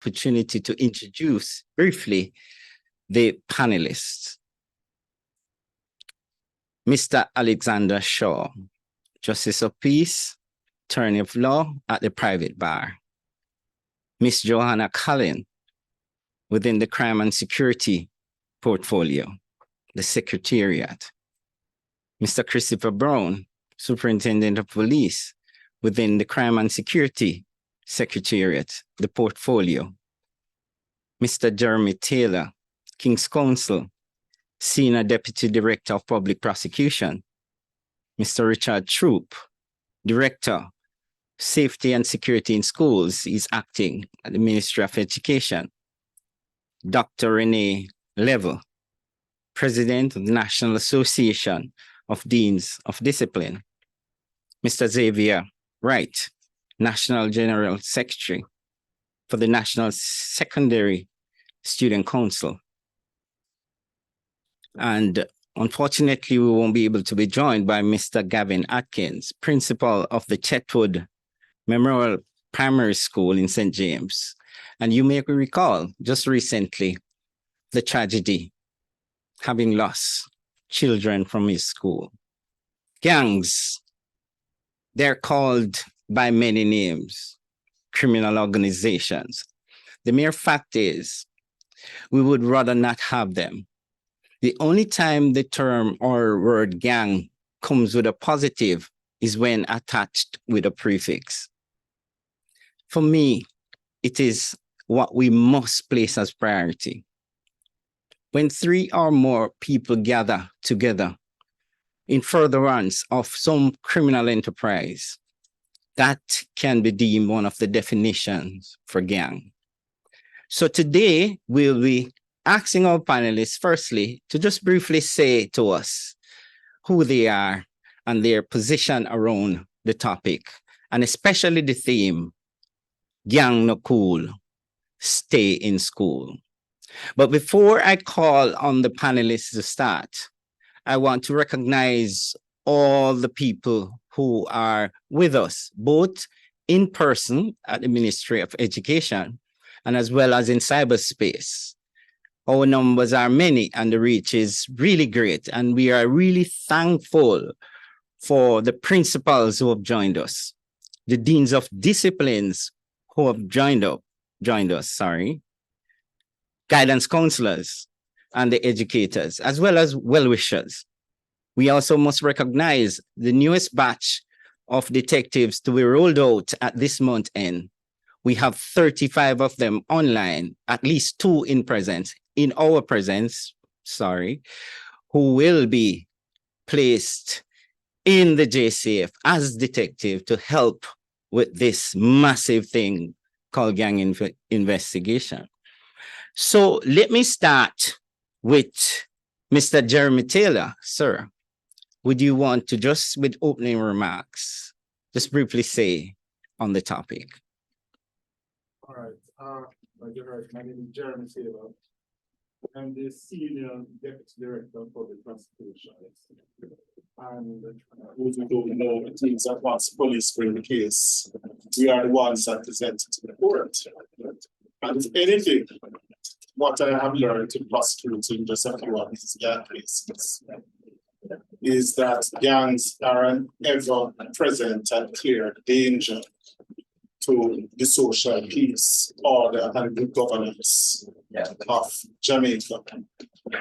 opportunity to introduce briefly the panelists. Mr. Alexander Shaw, Justice of Peace, Attorney of Law at the private bar. Ms. Johanna Cullen, within the Crime and Security portfolio, the Secretariat. Mr. Christopher Brown, Superintendent of Police, within the Crime and Security Secretariat, the portfolio. Mr. Jeremy Taylor, King's Counsel, Senior Deputy Director of Public Prosecution. Mr. Richard Troop, Director, Safety and Security in Schools, is acting at the Ministry of Education. Dr. Renee Level, President of the National Association of Deans of Discipline. Mr. Xavier Wright, National General Secretary for the National Secondary Student Council. And unfortunately, we won't be able to be joined by Mr. Gavin Atkins, Principal of the Chetwood Memorial Primary School in St. James. And you may recall just recently the tragedy, having lost children from his school. Gangs, they're called by many names, criminal organizations. The mere fact is, we would rather not have them. The only time the term or word gang comes with a positive is when attached with a prefix. For me, it is what we must place as priority. When 3 or more people gather together in furtherance of some criminal enterprise, that can be deemed one of the definitions for gang. So today, we'll be asking our panelists, firstly, to just briefly say to us who they are and their position around the topic, and especially the theme, gang no cool, stay in school. But before I call on the panelists to start, I want to recognize all the people who are with us, both in person at the Ministry of Education and as well as in cyberspace. Our numbers are many and the reach is really great. And we are really thankful for the principals who have joined us, the deans of disciplines who have joined us, guidance counselors and the educators, as well as well-wishers. We also must recognize the newest batch of detectives to be rolled out at this month end. We have 35 of them online, at least 2 in our presence, who will be placed in the JCF as detective to help with this massive thing called gang investigation. So let me start with Mr. Jeremy Taylor. Sir, would you want to just, with opening remarks, just briefly say on the topic? All right. My name is Jeremy Taylor. I'm the Senior Deputy Director of Public Prosecution. And those who don't know, it means that once the police bring the case, we are the ones that present it to the court. And if anything, what I have learned in prosecuting just a few of these gang cases is that gangs are an ever-present and clear danger to the social peace, order, and good governance of Jamaica.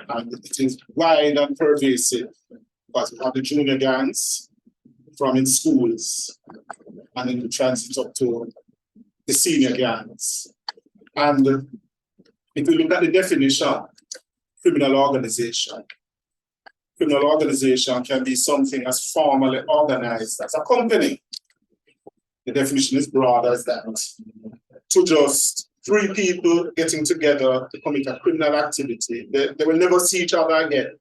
And it is wide and pervasive, but we have the junior gangs from in schools and in the transit up to the senior gangs. And if you look at the definition, criminal organization can be something as formally organized as a company. The definition is broad as that. To just 3 people getting together to commit a criminal activity, they will never see each other again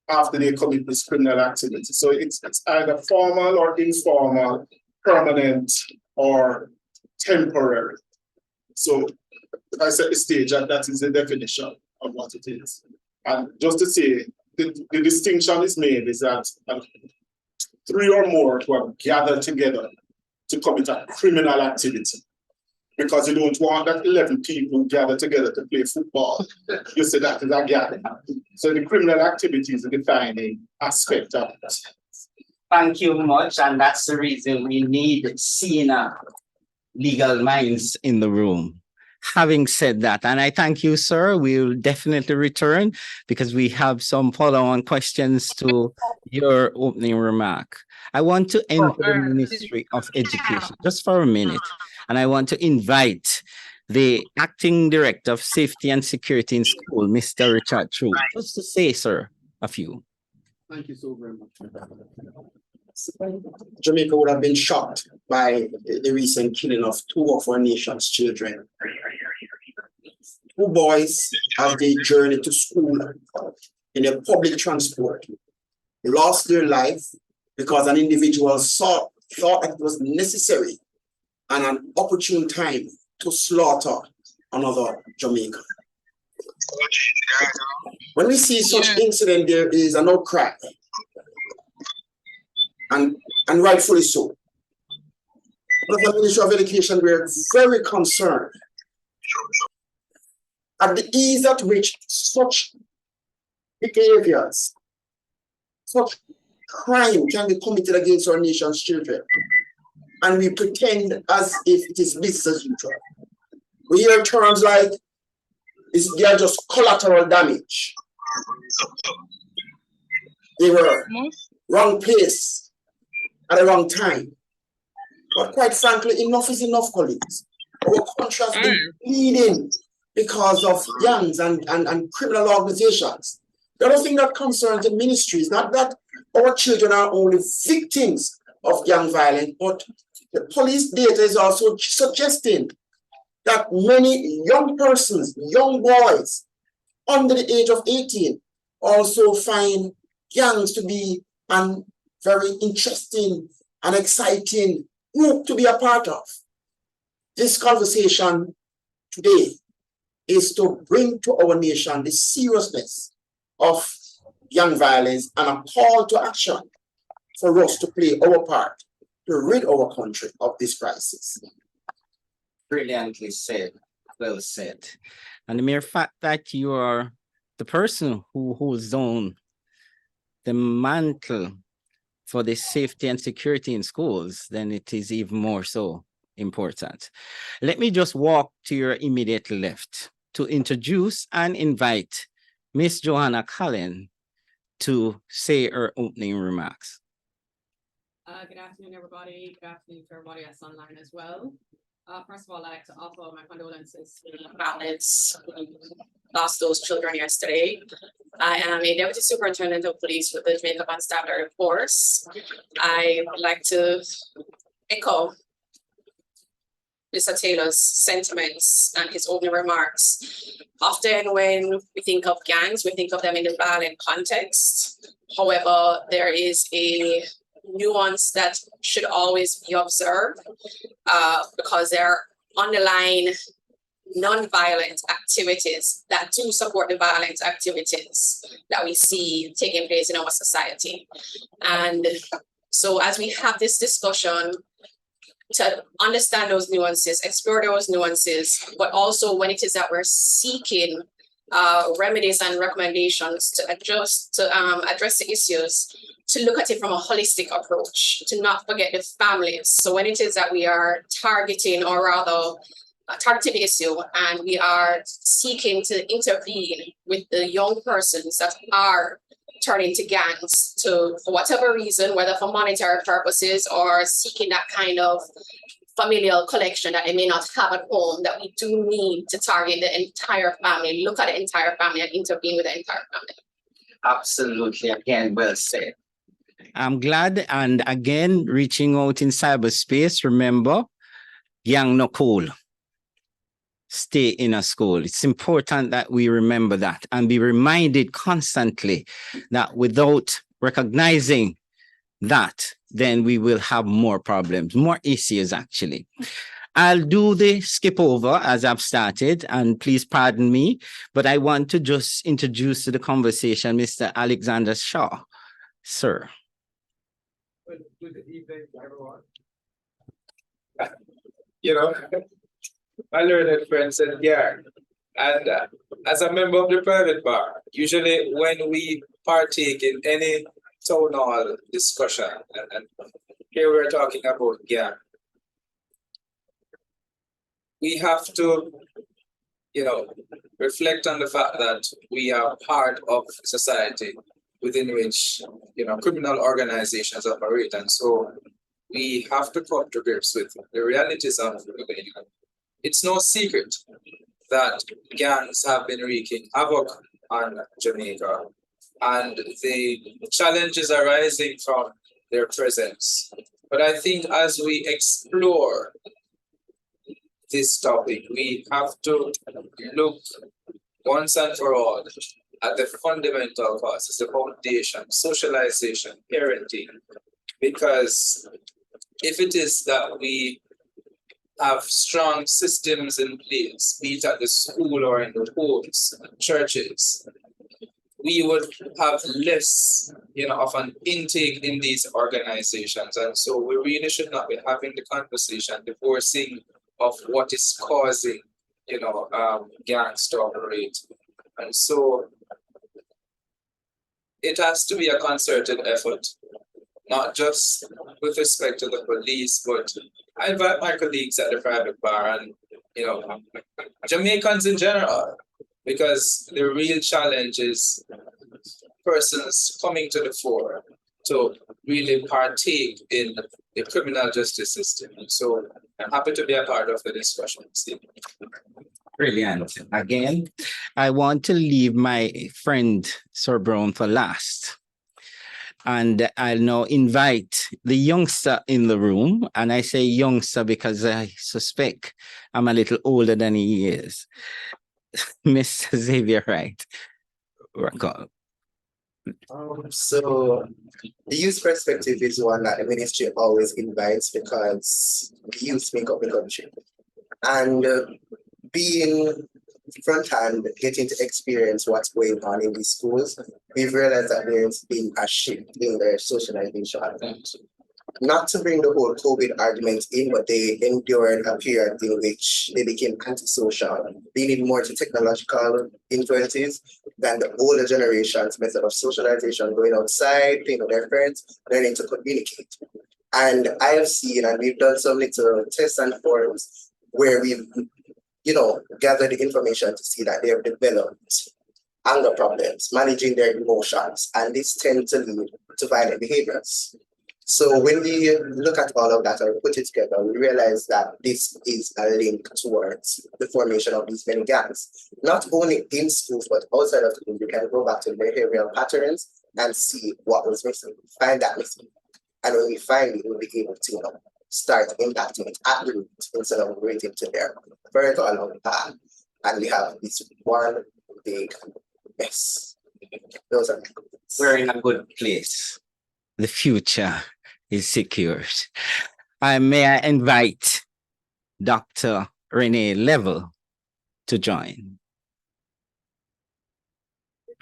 after they commit this criminal activity. So it's either formal or informal, permanent or temporary. So I set the stage, and that is the definition of what it is. And just to say, the distinction is made is that 3 or more who have gathered together to commit a criminal activity. because you don't want that 11 people gather together to play football. You see that is a gathering. So the criminal activity is a defining aspect of it. Thank you much, and that's the reason we need senior legal minds in the room. Having said that, and I thank you, sir, we'll definitely return because we have some follow-on questions to your opening remark. I want to enter the Ministry of Education just for a minute, and I want to invite the Acting Director of Safety and Security in School, Mr. Richard True, just to say, sir, a few. Thank you so very much. Jamaica would have been shocked by the recent killing of two of our nation's children. Two boys, as they journeyed to school in a public transport, lost their life because an individual thought that it was necessary and an opportune time to slaughter another Jamaican. When we see such incident, there is an outcry, and rightfully so. But the Ministry of Education, we're very concerned at the ease at which such behaviors, such crime can be committed against our nation's children. And we pretend as if it is business as usual. We hear terms like, they are just collateral damage. They were wrong place at the wrong time. But quite frankly, enough is enough, colleagues. Our country has been bleeding because of gangs and criminal organizations. The other thing that concerns the ministry is not that our children are only victims of gang violence, but the police data is also suggesting that many young persons, young boys under the age of 18 also find gangs to be a very interesting and exciting group to be a part of. This conversation today is to bring to our nation the seriousness of gang violence and a call to action for us to play our part to rid our country of this crisis. Brilliantly said, well said. And the mere fact that you are the person who holds down the mantle for the safety and security in schools, then it is even more so important. Let me just walk to your immediate left to introduce and invite Miss Joanna Cullen to say her opening remarks. Good afternoon, everybody. Good afternoon to everybody that's online as well. First of all, I'd like to offer my condolences to the families who lost those children yesterday. I am a Deputy Superintendent of Police with the Jamaica Constabulary Force. I would like to echo Mr. Taylor's sentiments and his opening remarks. Often when we think of gangs, we think of them in the violent context. However, there is a nuance that should always be observed because there are underlying non-violent activities that do support the violent activities that we see taking place in our society. And so as we have this discussion, to understand those nuances, explore those nuances, but also when it is that we're seeking remedies and recommendations to address the issues, to look at it from a holistic approach, to not forget the families. So when it is that we are targeting, or rather targeting the issue, and we are seeking to intervene with the young persons that are turning to gangs to, for whatever reason, whether for monetary purposes or seeking that kind of familial collection that they may not have at home, that we do need to target the entire family, look at the entire family and intervene with the entire family. Absolutely. Again, well said. I'm glad. And again, reaching out in cyberspace, remember, gang no cool. Stay in a school. It's important that we remember that and be reminded constantly that without recognizing that, then we will have more problems, more issues actually. I'll do the skip over as I've started, and please pardon me, but I want to just introduce to the conversation Mr. Alexander Shaw. Sir. Good evening, everyone. You know, my learned friend said, yeah. And as a member of the private bar, usually when we partake in any town hall discussion, and here we're talking about gang, we have to, reflect on the fact that we are part of society within which, criminal organizations operate. And so we have to come to grips with the realities of living. It's no secret that gangs have been wreaking havoc on Jamaica, and the challenges arising from their presence. But I think as we explore this topic, we have to look once and for all at the fundamental causes, the foundation, socialization, parenting, because if it is that we have strong systems in place, be it at the school or in the homes, churches, we would have less, of an intake in these organizations. And so we really should not be having the conversation, the forcing of what is causing, gangs to operate. And so it has to be a concerted effort, not just with respect to the police, but I invite my colleagues at the private bar and, Jamaicans in general, because the real challenge is persons coming to the fore to really partake in the criminal justice system. And so I'm happy to be a part of the discussion, Steve. Brilliant. Again, I want to leave my friend Sir Brown for last. And I'll now invite the youngster in the room. And I say youngster because I suspect I'm a little older than he is. Mr. Xavier Wright. So the youth perspective is one that the ministry always invites because the youth make up the country. And being front hand, getting to experience what's going on in these schools, we've realized that there's been a shift in their socialization. Not to bring the whole COVID argument in, but they endured a period in which they became antisocial, leaning more to technological influences than the older generation's method of socialization, going outside, playing with their friends, learning to communicate. And I have seen, and we've done some little tests and forums where we've gathered the information to see that they have developed anger problems, managing their emotions, and this tends to lead to violent behaviors. So when we look at all of that and put it together, we realize that this is a link towards the formation of these many gangs, not only in schools, but outside of schools. We can go back to behavioral patterns and see what was missing, find that missing. And when we find it, we'll be able to start impacting it at the root instead of waiting to their further along the path. And we have this one big mess. Those are We're in a good place. The future is secured. May I invite Dr. Renee Level to join.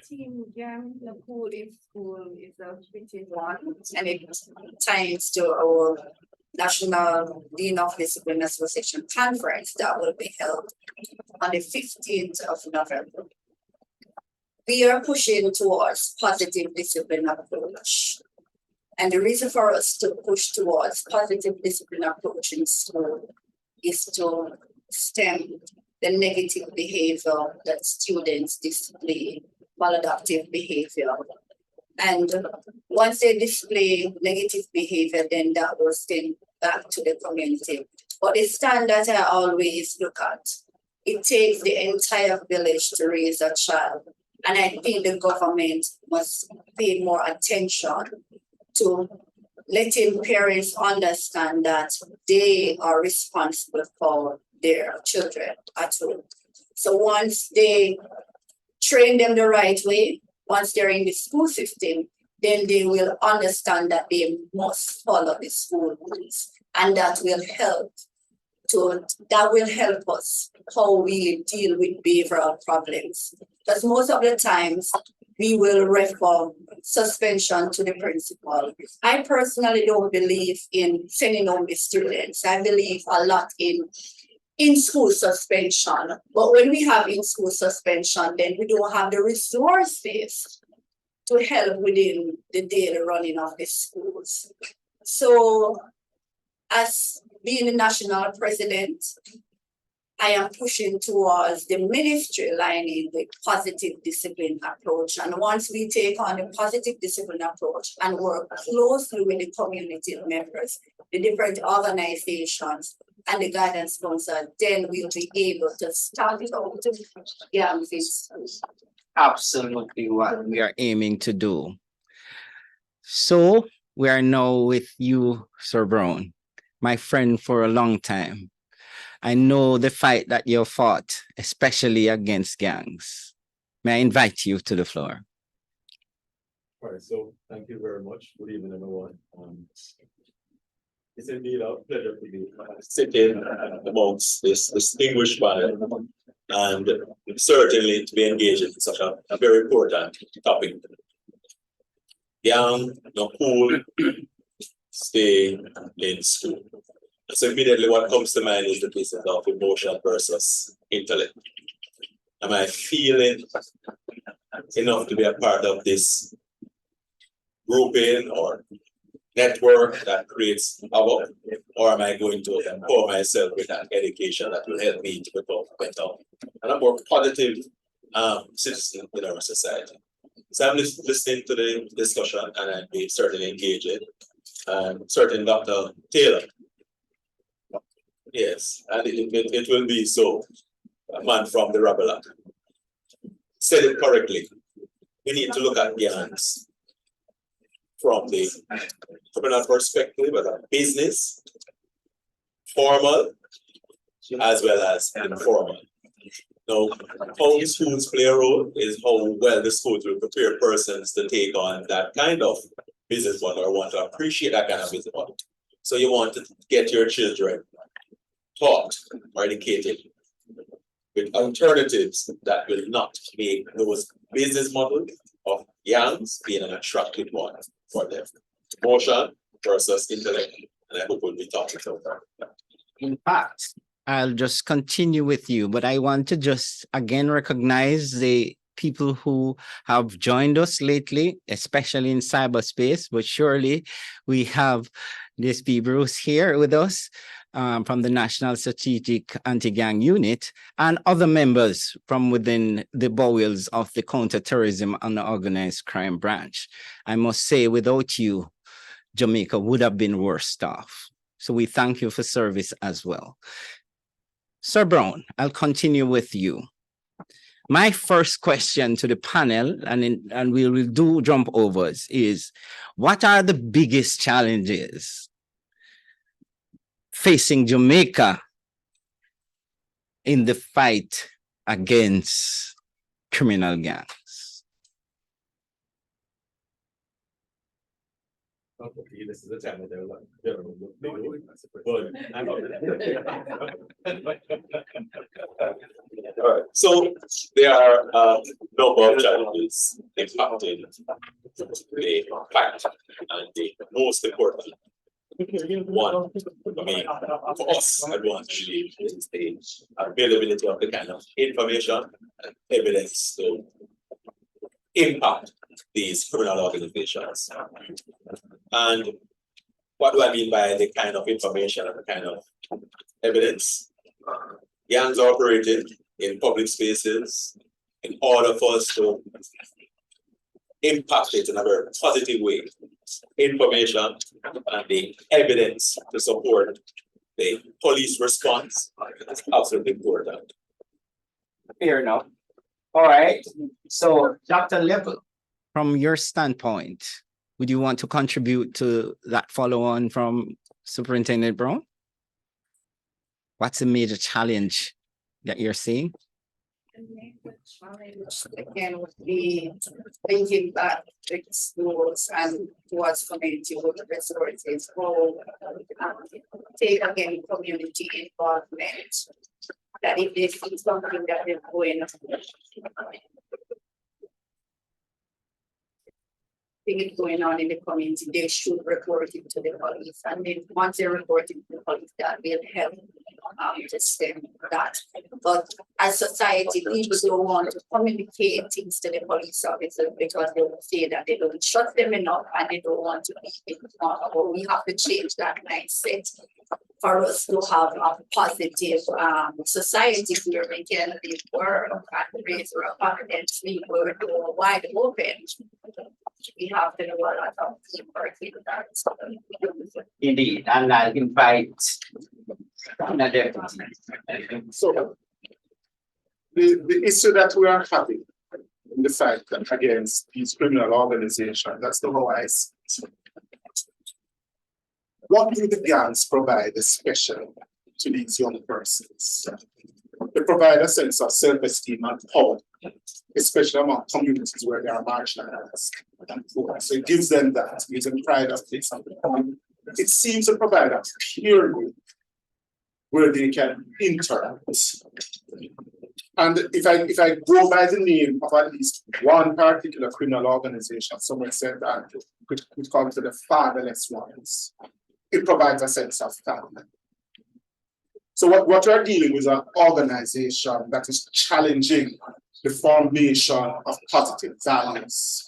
Team Jam, the pool in school is a pretty one, and it's thanks to our National Dean of Discipline Association conference that will be held on the 15th of November. We are pushing towards positive discipline approach. And the reason for us to push towards positive discipline approach in school is to stem the negative behavior that students display, maladaptive behavior. And once they display negative behavior, then that will send back to the community. But the standard I always look at, it takes the entire village to raise a child. And I think the government must pay more attention to letting parents understand that they are responsible for their children at home. So once they train them the right way, once they're in the school system, then they will understand that they must follow the school rules. And that will help us how we deal with behavioral problems. Because most of the times we will refer suspension to the principal. I personally don't believe in sending home the students. I believe a lot in in-school suspension. But when we have in-school suspension, then we don't have the resources to help within the daily running of the schools. So as being the national president, I am pushing towards the ministry lining the positive discipline approach. And once we take on the positive discipline approach and work closely with the community members, the different organizations, and the guidance sponsor, then we'll be able to start it out. Yeah, Absolutely what we are aiming to do. So we are now with you, Sir Brown, my friend for a long time. I know the fight that you fought, especially against gangs. May I invite you to the floor? All right, so thank you very much. Good evening, everyone. It's indeed a pleasure to be sitting amongst this distinguished panel and certainly to be engaged in such a very important topic. Young, no cool, stay in school. So immediately what comes to mind is the business of emotion versus intellect. Am I feeling enough to be a part of this grouping or network that creates havoc, or am I going to empower myself with an education that will help me to become better and a more positive citizen in our society? So I'm listening to the discussion and I'll be certainly engaging. Certain Dr. Taylor. Yes, and it will be so. A man from the Rabala said it correctly. We need to look at gangs from the criminal perspective, as a business, formal, as well as informal. Now, how schools play a role is how well the schools will prepare persons to take on that kind of business model or want to appreciate that kind of business model. So you want to get your children taught or educated with alternatives that will not make those business models of gangs being an attractive one for them. Emotion versus intellect, and I hope we'll be talking about that. In fact, I'll just continue with you, but I want to just again recognize the people who have joined us lately, especially in cyberspace, but surely we have this B. Bruce here with us from the National Strategic Anti-Gang Unit and other members from within the bowels of the Counterterrorism and Organized Crime Branch. I must say, without you, Jamaica would have been worse off. So we thank you for service as well. Sir Brown, I'll continue with you. My first question to the panel, and we will do jump overs, is what are the biggest challenges facing Jamaica in the fight against criminal gangs? Okay, this is a time that they're all right, so there are a number of challenges impacting the fact, and the most important one, I mean, for us, everyone really is the availability of the kind of information and evidence to impact these criminal organizations. And what do I mean by the kind of information and the kind of evidence? Gangs are operating in public spaces in order for us to impact it in a very positive way. Information and the evidence to support the police response is absolutely important. Fair enough. All right. So, Dr. Level, from your standpoint, would you want to contribute to that follow-on from Superintendent Brown? What's the major challenge that you're seeing? The major challenge again would be thinking back to schools and towards community with the resources for take again community involvement. That if they see something that they're going things going on in the community, they should report it to the police. And then once they report it to the police, that will help to stem that. But as society, people don't want to communicate things to the police officers because they will say that they don't trust them enough and they don't want to be informed. But we have to change that mindset for us to have a positive society where we can live work and raise our confidence, we will go wide open. We have to do a lot of work with that. Indeed, and I'll invite another. So the issue that we are having in the fight against these criminal organizations, that's the whole I see it. What do the gangs provide especially to these young persons? They provide a sense of self-esteem and power, especially among communities where they are marginalized and poor. So it gives them that, gives them pride of this. It seems to provide a period where they can interact. And if I go by the name of at least one particular criminal organization, someone said that which comes to the fatherless ones, it provides a sense of family. So what we're dealing with is an organization that is challenging the formation of positive values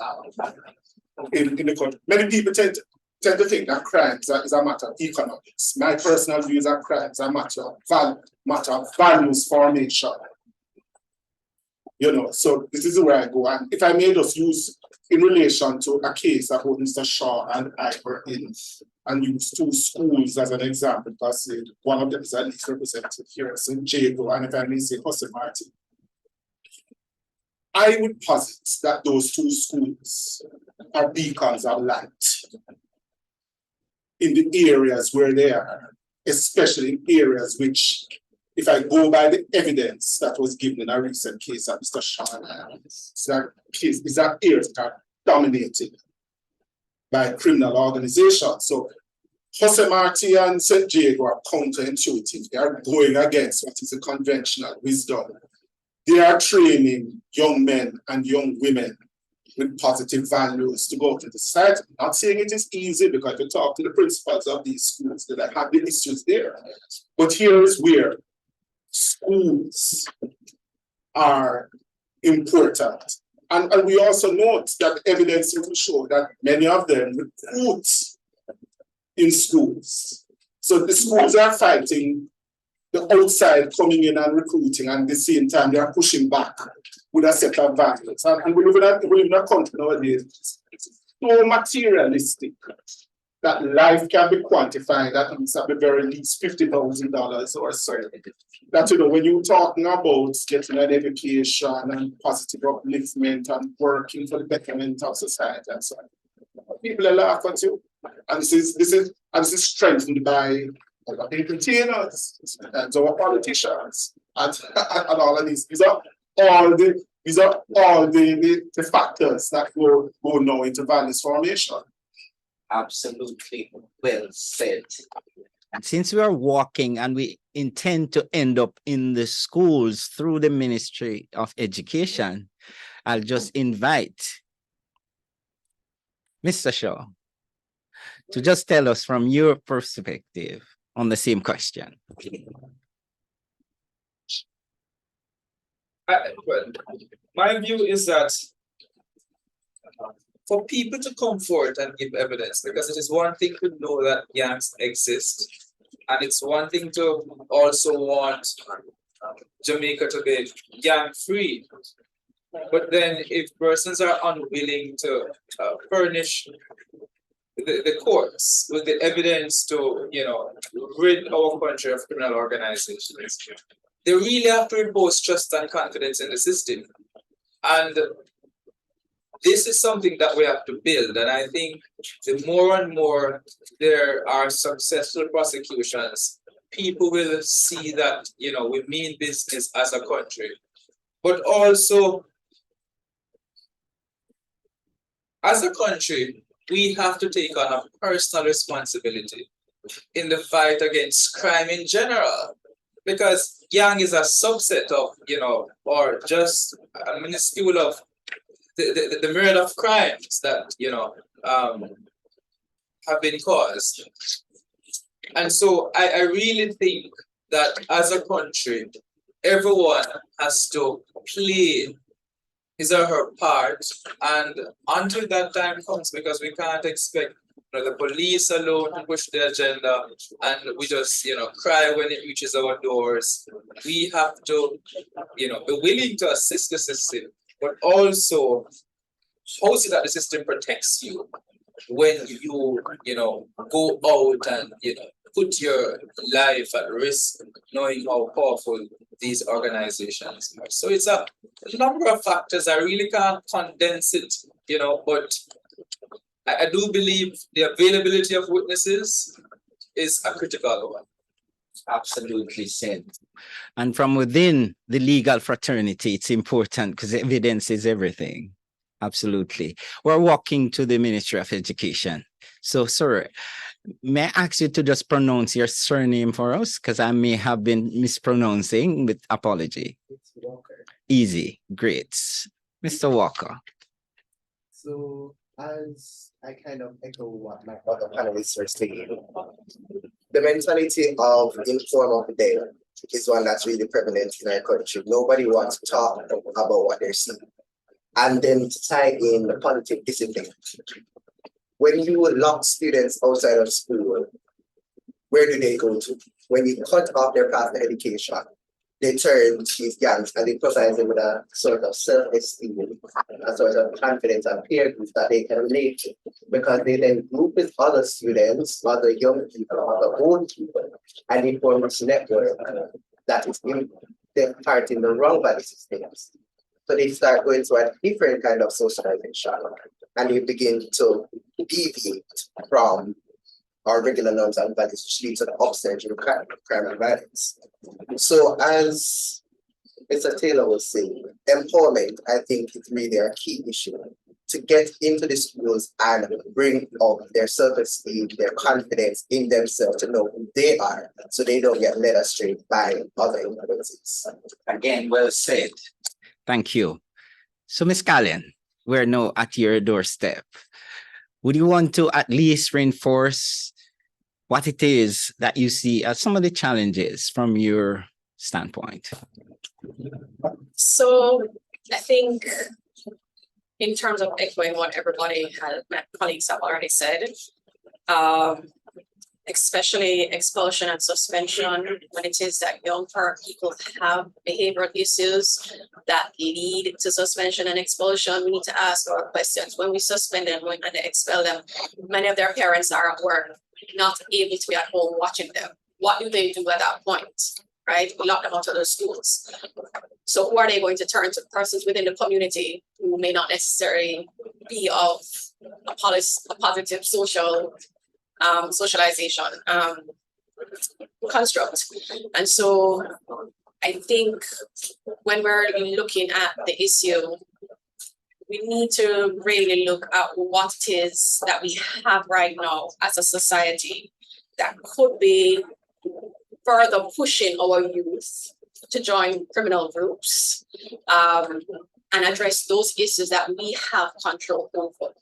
in the country. Many people tend to think that crime is a matter of economics. My personal view is that crime is a matter of values formation. You know, so this is where I go. And if I may just use in relation to a case that both Mr. Shaw and I were in, and use two schools as an example, because one of them is at least represented here in St. Jago, and if I may say Jose Martin. I would posit that those two schools are beacons of light in the areas where they are, especially in areas which, if I go by the evidence that was given in a recent case of Mr. Shaw, is that areas that are dominated by criminal organizations. So Jose Marti and St. Jago are counterintuitive. They are going against what is a conventional wisdom. They are training young men and young women with positive values to go to the society. I'm not saying it is easy, because you talk to the principals of these schools that have the issues there. But here is where schools are important. And we also note that evidence will show that many of them recruit in schools. So the schools are fighting the outside coming in and recruiting, and at the same time they are pushing back with a set of values. And we live in a country nowadays so materialistic that life can be quantified at least at the very least $50,000 or so. That, you know, when you're talking about getting an education and positive upliftment and working for the betterment of society and so on, people are laughing at you. And this is strengthened by our entertainers and our politicians and all of these. These are all the factors that go now into values formation. Absolutely well said. And since we are walking and we intend to end up in the schools through the Ministry of Education, I'll just invite Mr. Shaw to just tell us from your perspective on the same question. Well, my view is that for people to come forward and give evidence, because it is one thing to know that gangs exist, and it's one thing to also want Jamaica to be gang-free. But then if persons are unwilling to furnish the courts with the evidence to, you know, rid our country of criminal organizations, they really have to impose trust and confidence in the system. And this is something that we have to build. And I think the more and more there are successful prosecutions, people will see that, you know, we mean business as a country. But also, as a country, we have to take on a personal responsibility in the fight against crime in general. Because gang is a subset of, you know, or just a minuscule of the myriad of crimes that, you know, have been caused. And so I really think that as a country, everyone has to play his or her part, and until that time comes, because we can't expect the police alone to push the agenda, and we just cry when it reaches our doors. We have to be willing to assist the system, but also how is it that the system protects you when you go out and put your life at risk, knowing how powerful these organizations are. So it's a number of factors. I really can't condense it, but I do believe the availability of witnesses is a critical one. Absolutely said. And from within the legal fraternity, it's important because evidence is everything. Absolutely. We're walking to the Ministry of Education. So, sir, may I ask you to just pronounce your surname for us? Because I may have been mispronouncing, with apology. It's Walker. Easy. Great. Mr. Walker. So as I kind of echo what my other panelists are saying, the mentality of informal data is one that's really prevalent in our country. Nobody wants to talk about what they're seeing. And then to tie in the positive discipline. When you lock students outside of school, where do they go to? When you cut off their path to education, they turn to these gangs and it provides them with a sort of self-esteem, a sort of confidence and peer group that they can relate to, because they then group with other students, other young people, other old people, and they form this network that is imparting the wrong value systems. So they start going to a different kind of socialization, and you begin to deviate from our regular norms and values, which lead to the upsurge in crime and violence. So as Mr. Taylor was saying, empowerment, I think, is really a key issue to get into the schools and bring up their self-esteem, their confidence in themselves to know who they are, so they don't get led astray by other influences. Again, well said. Thank you. So, Ms. Callen, we're now at your doorstep. Would you want to at least reinforce what it is that you see as some of the challenges from your standpoint? So I think in terms of echoing what my colleagues have already said, especially expulsion and suspension, when it is that young people have behavioral issues that lead to suspension and expulsion, we need to ask our questions. When we suspend them and expel them, many of their parents are at work, not able to be at home watching them. What do they do at that point? Right? We lock them out of the schools. So who are they going to turn to? Persons within the community who may not necessarily be of a positive socialization construct. And so I think when we're looking at the issue, we need to really look at what it is that we have right now as a society that could be further pushing our youth to join criminal groups and address those issues that we have control over.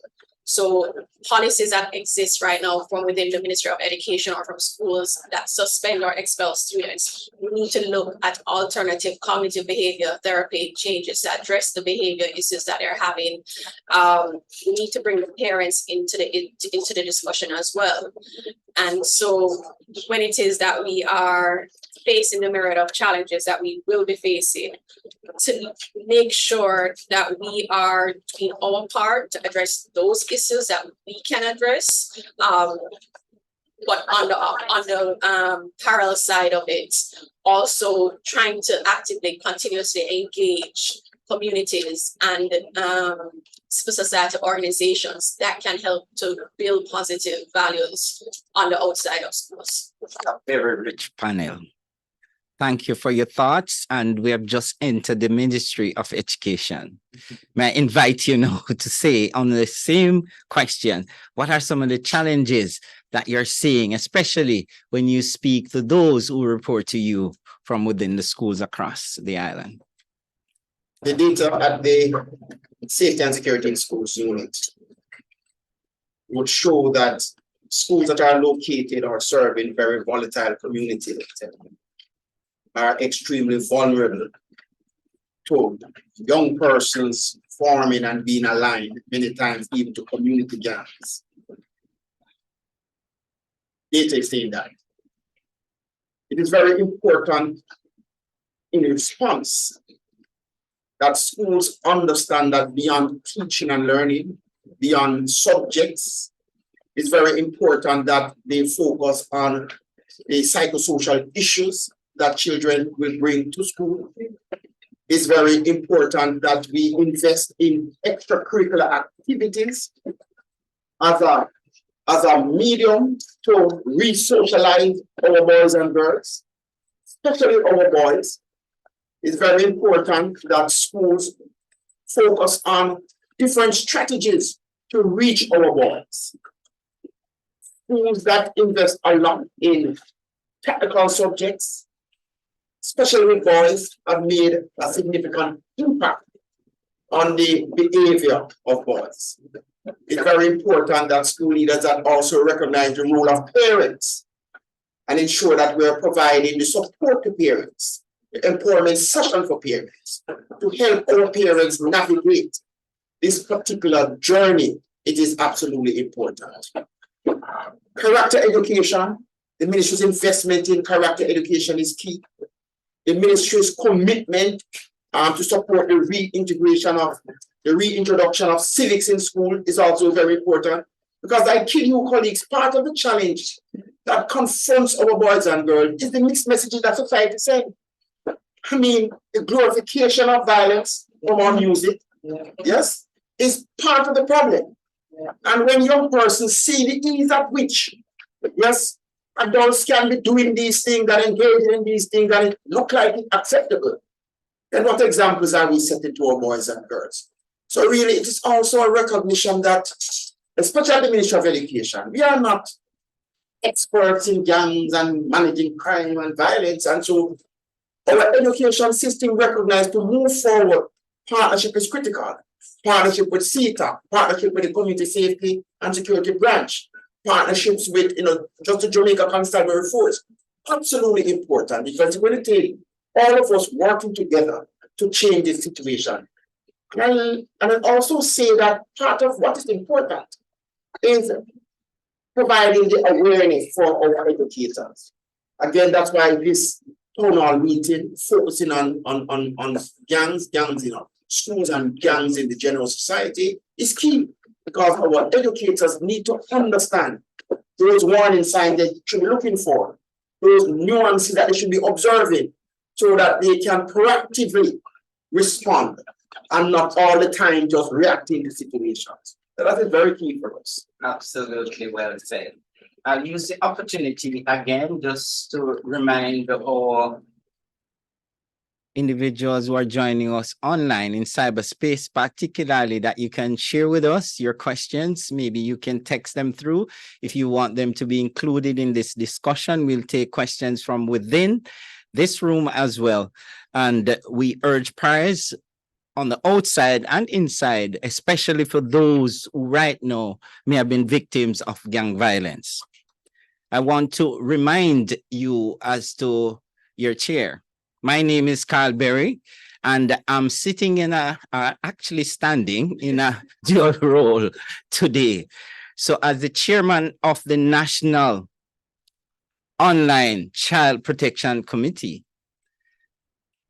So policies that exist right now from within the Ministry of Education or from schools that suspend or expel students, we need to look at alternative cognitive behavior therapy changes that address the behavior issues that they're having. We need to bring the parents into the discussion as well. And so when it is that we are facing the myriad of challenges that we will be facing, to make sure that we are doing our part to address those issues that we can address, but on the parallel side of it, also trying to actively, continuously engage communities and civil society organizations that can help to build positive values on the outside of schools. A very rich panel. Thank you for your thoughts. And we have just entered the Ministry of Education. May I invite you now to say on the same question, what are some of the challenges that you're seeing, especially when you speak to those who report to you from within the schools across the island? The data at the Safety and Security in Schools unit would show that schools that are located or serving very volatile communities are extremely vulnerable to young persons forming and being aligned, many times even to community gangs. Data is saying that. It is very important in response that schools understand that beyond teaching and learning, beyond subjects, it's very important that they focus on the psychosocial issues that children will bring to school. It's very important that we invest in extracurricular activities as a medium to re-socialize our boys and girls, especially our boys. It's very important that schools focus on different strategies to reach our boys. Schools that invest a lot in technical subjects, especially with boys, have made a significant impact on the behavior of boys. It's very important that school leaders that also recognize the role of parents and ensure that we're providing the support to parents, the empowerment session for parents, to help our parents navigate this particular journey. It is absolutely important. Character education, the ministry's investment in character education is key. The ministry's commitment to support the reintroduction of civics in school is also very important, because I tell you, colleagues, part of the challenge that confronts our boys and girls is the mixed messages that society is saying. I mean, the glorification of violence from our music, yes, is part of the problem. And when young persons see the ease at which, yes, adults can be doing these things and engaging in these things and it look like it's acceptable, then what examples are we setting to our boys and girls? So really, it is also a recognition that, especially the Ministry of Education, we are not experts in gangs and managing crime and violence. And so our education system recognized to move forward, partnership is critical. Partnership with CETA, partnership with the Community Safety and Security Branch, partnerships with, just the Jamaica Constabulary Force, absolutely important, because it's going to take all of us working together to change this situation. And I also say that part of what is important is providing the awareness for our educators. Again, that's why this town hall meeting focusing on gangs, schools and gangs in the general society is key, because our educators need to understand those warning signs they should be looking for, those nuances that they should be observing, so that they can proactively respond and not all the time just reacting to situations. So that is very key for us. Absolutely well said. I'll use the opportunity again just to remind all individuals who are joining us online in cyberspace, particularly, that you can share with us your questions. Maybe you can text them through if you want them to be included in this discussion. We'll take questions from within this room as well. And we urge prayers on the outside and inside, especially for those who right now may have been victims of gang violence. I want to remind you as to your chair. My name is Carl Berry, and I'm sitting in actually standing in a dual role today. So as the chairman of the National Online Child Protection Committee,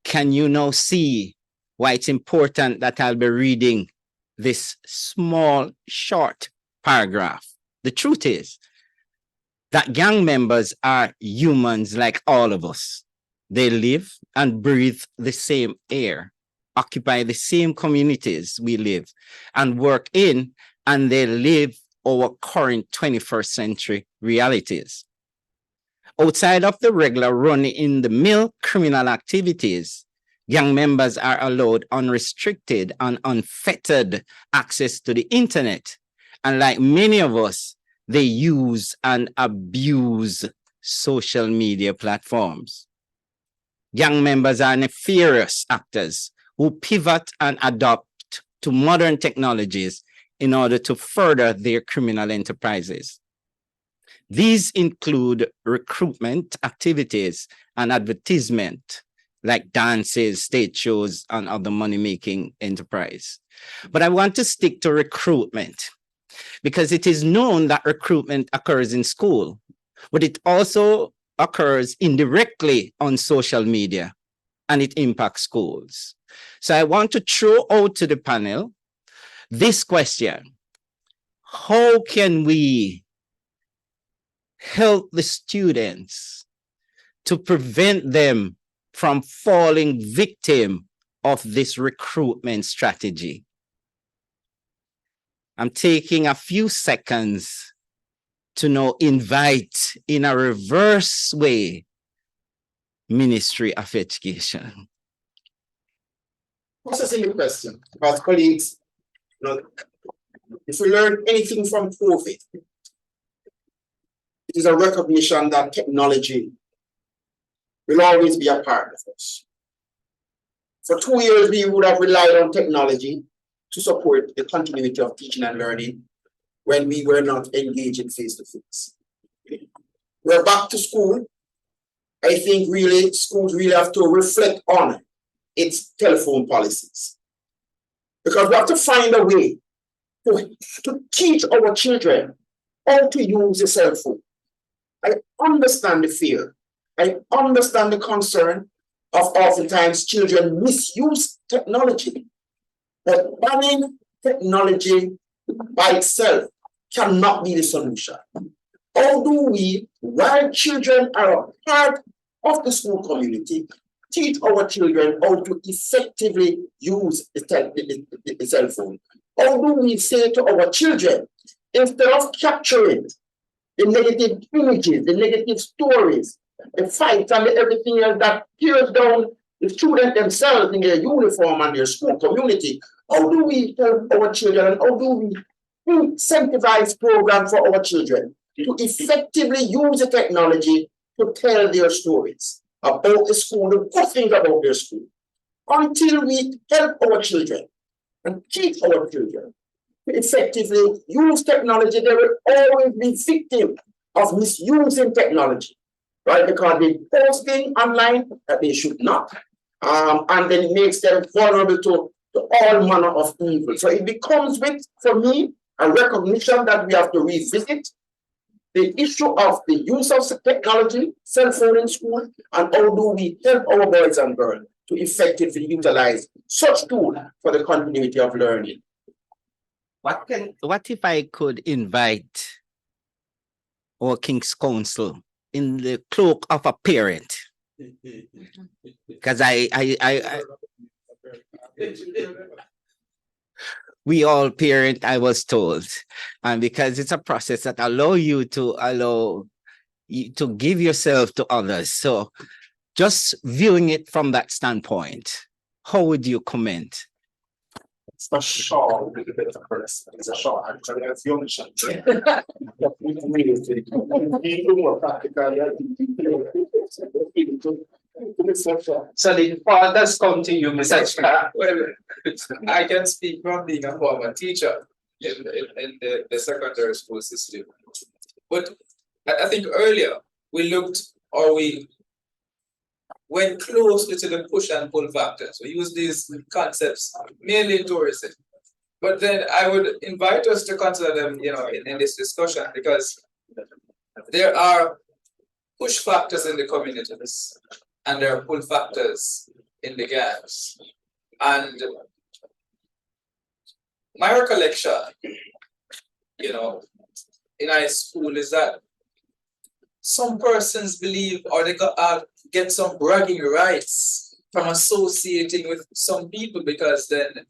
can you now see why it's important that I'll be reading this small, short paragraph? The truth is that gang members are humans like all of us. They live and breathe the same air, occupy the same communities we live and work in, and they live our current 21st century realities. Outside of the regular run-in-the-mill criminal activities, gang members are allowed unrestricted and unfettered access to the internet. And like many of us, they use and abuse social media platforms. Gang members are nefarious actors who pivot and adapt to modern technologies in order to further their criminal enterprises. These include recruitment activities and advertisement, like dances, stage shows, and other money-making enterprise. But I want to stick to recruitment because it is known that recruitment occurs in school, but it also occurs indirectly on social media, and it impacts schools. So I want to throw out to the panel this question: how can we help the students to prevent them from falling victim of this recruitment strategy? I'm taking a few seconds to now invite in a reverse way Ministry of Education. Processing the question, because colleagues, if we learn anything from COVID, it is a recognition that technology will always be a part of us. For 2 years, we would have relied on technology to support the continuity of teaching and learning when we were not engaging face-to-face. We're back to school. I think really schools really have to reflect on its telephone policies, because we have to find a way to teach our children how to use a cell phone. I understand the fear. I understand the concern of oftentimes children misuse technology, but banning technology by itself cannot be the solution. How do we, while children are a part of the school community, teach our children how to effectively use the cell phone? How do we say to our children, instead of capturing the negative images, the negative stories, the fights and everything else that tears down the students themselves in their uniform and their school community, how do we help our children and how do we incentivize programs for our children to effectively use the technology to tell their stories about the school, the good things about their school? Until we help our children and teach our children to effectively use technology, they will always be victims of misusing technology, right? Because they're posting online that they should not, and then it makes them vulnerable to all manner of evil. So it becomes with, for me, a recognition that we have to revisit the issue of the use of technology, cell phone in school, and how do we help our boys and girls to effectively utilize such tools for the continuity of learning. What if I could invite our King's Council in the cloak of a parent? Because we all parent, I was told, and because it's a process that allow you to give yourself to others. So just viewing it from that standpoint, how would you comment? It's a short, it's a short, actually, that's the only shot. So the fathers come to you, Mr. Chair. Well, I can speak from being a former teacher in the secondary school system. But I think earlier we went closely to the push and pull factors. We use these concepts mainly in tourism. But then I would invite us to consider them, in this discussion, because there are push factors in the communities and there are pull factors in the gaps. And my recollection, in high school is that some persons believe or they get some bragging rights from associating with some people because then,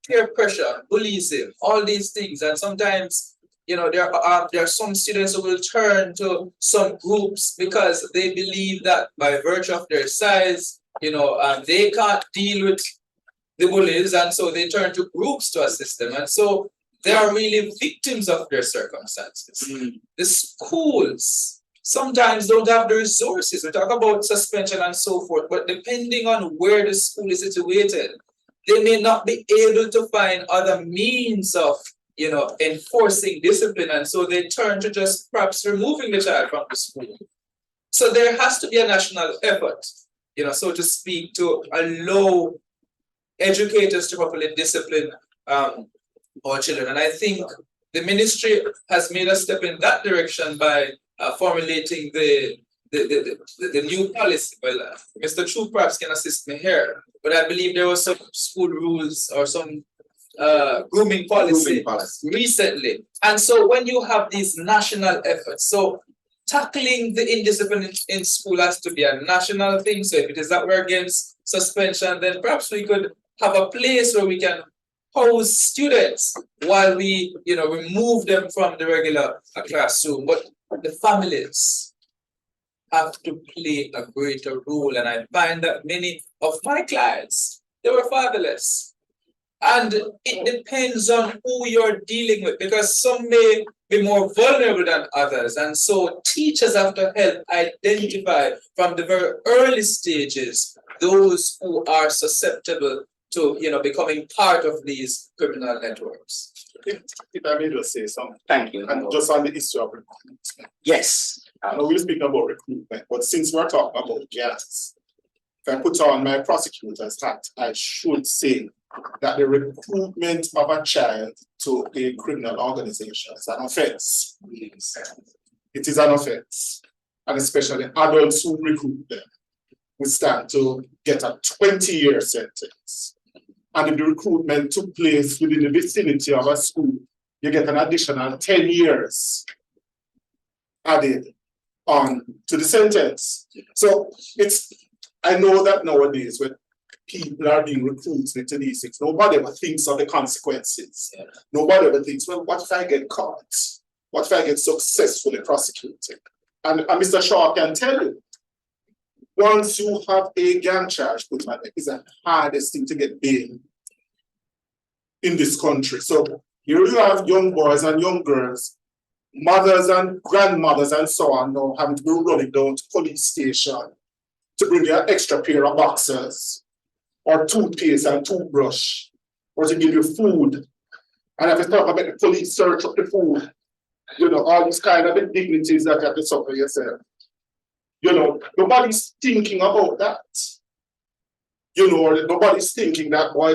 peer pressure, bullying, all these things. And sometimes, there are some students who will turn to some groups because they believe that by virtue of their size, they can't deal with the bullies. And so they turn to groups to assist them. And so they are really victims of their circumstances. The schools sometimes don't have the resources. We talk about suspension and so forth, but depending on where the school is situated, they may not be able to find other means of, enforcing discipline, and so they turn to just perhaps removing the child from the school. So there has to be a national effort, so to speak, to allow educators to properly discipline our children. And I think the ministry has made a step in that direction by formulating the new policy. Well, Mr. Chu perhaps can assist me here, but I believe there was some school rules or some grooming policy recently. And so when you have these national efforts, so tackling the indiscipline in school has to be a national thing. So if it is that we're against suspension, then perhaps we could have a place where we can house students while we, remove them from the regular classroom. But the families have to play a greater role. And I find that many of my clients, they were fatherless. And it depends on who you're dealing with, because some may be more vulnerable than others. And so teachers have to help identify from the very early stages those who are susceptible to, becoming part of these criminal networks. If I may just say something. Thank you. And just on the issue of recruitment. Yes. I know we're speaking about recruitment, but since we're talking about gangs, if I put on my prosecutor's hat, I should say that the recruitment of a child to a criminal organization is an offense. It is an offense. And especially adults who recruit them will stand to get a 20-year sentence. And if the recruitment took place within the vicinity of a school, you get an additional 10 years added on to the sentence. So I know that nowadays when people are being recruited to these things, nobody ever thinks of the consequences. Yeah. Nobody ever thinks, well, what if I get caught? What if I get successfully prosecuted? And Mr. Shaw can tell you, once you have a gang charge put on it, it's the hardest thing to get bail in this country. So here you have young boys and young girls, mothers and grandmothers and so on now having to be running down to police station to bring their extra pair of boxers or toothpaste and toothbrush, or to give you food. And if you talk about the police search of the food, all these kind of indignities that you have to suffer yourself. Nobody's thinking about that. Nobody's thinking that, boy,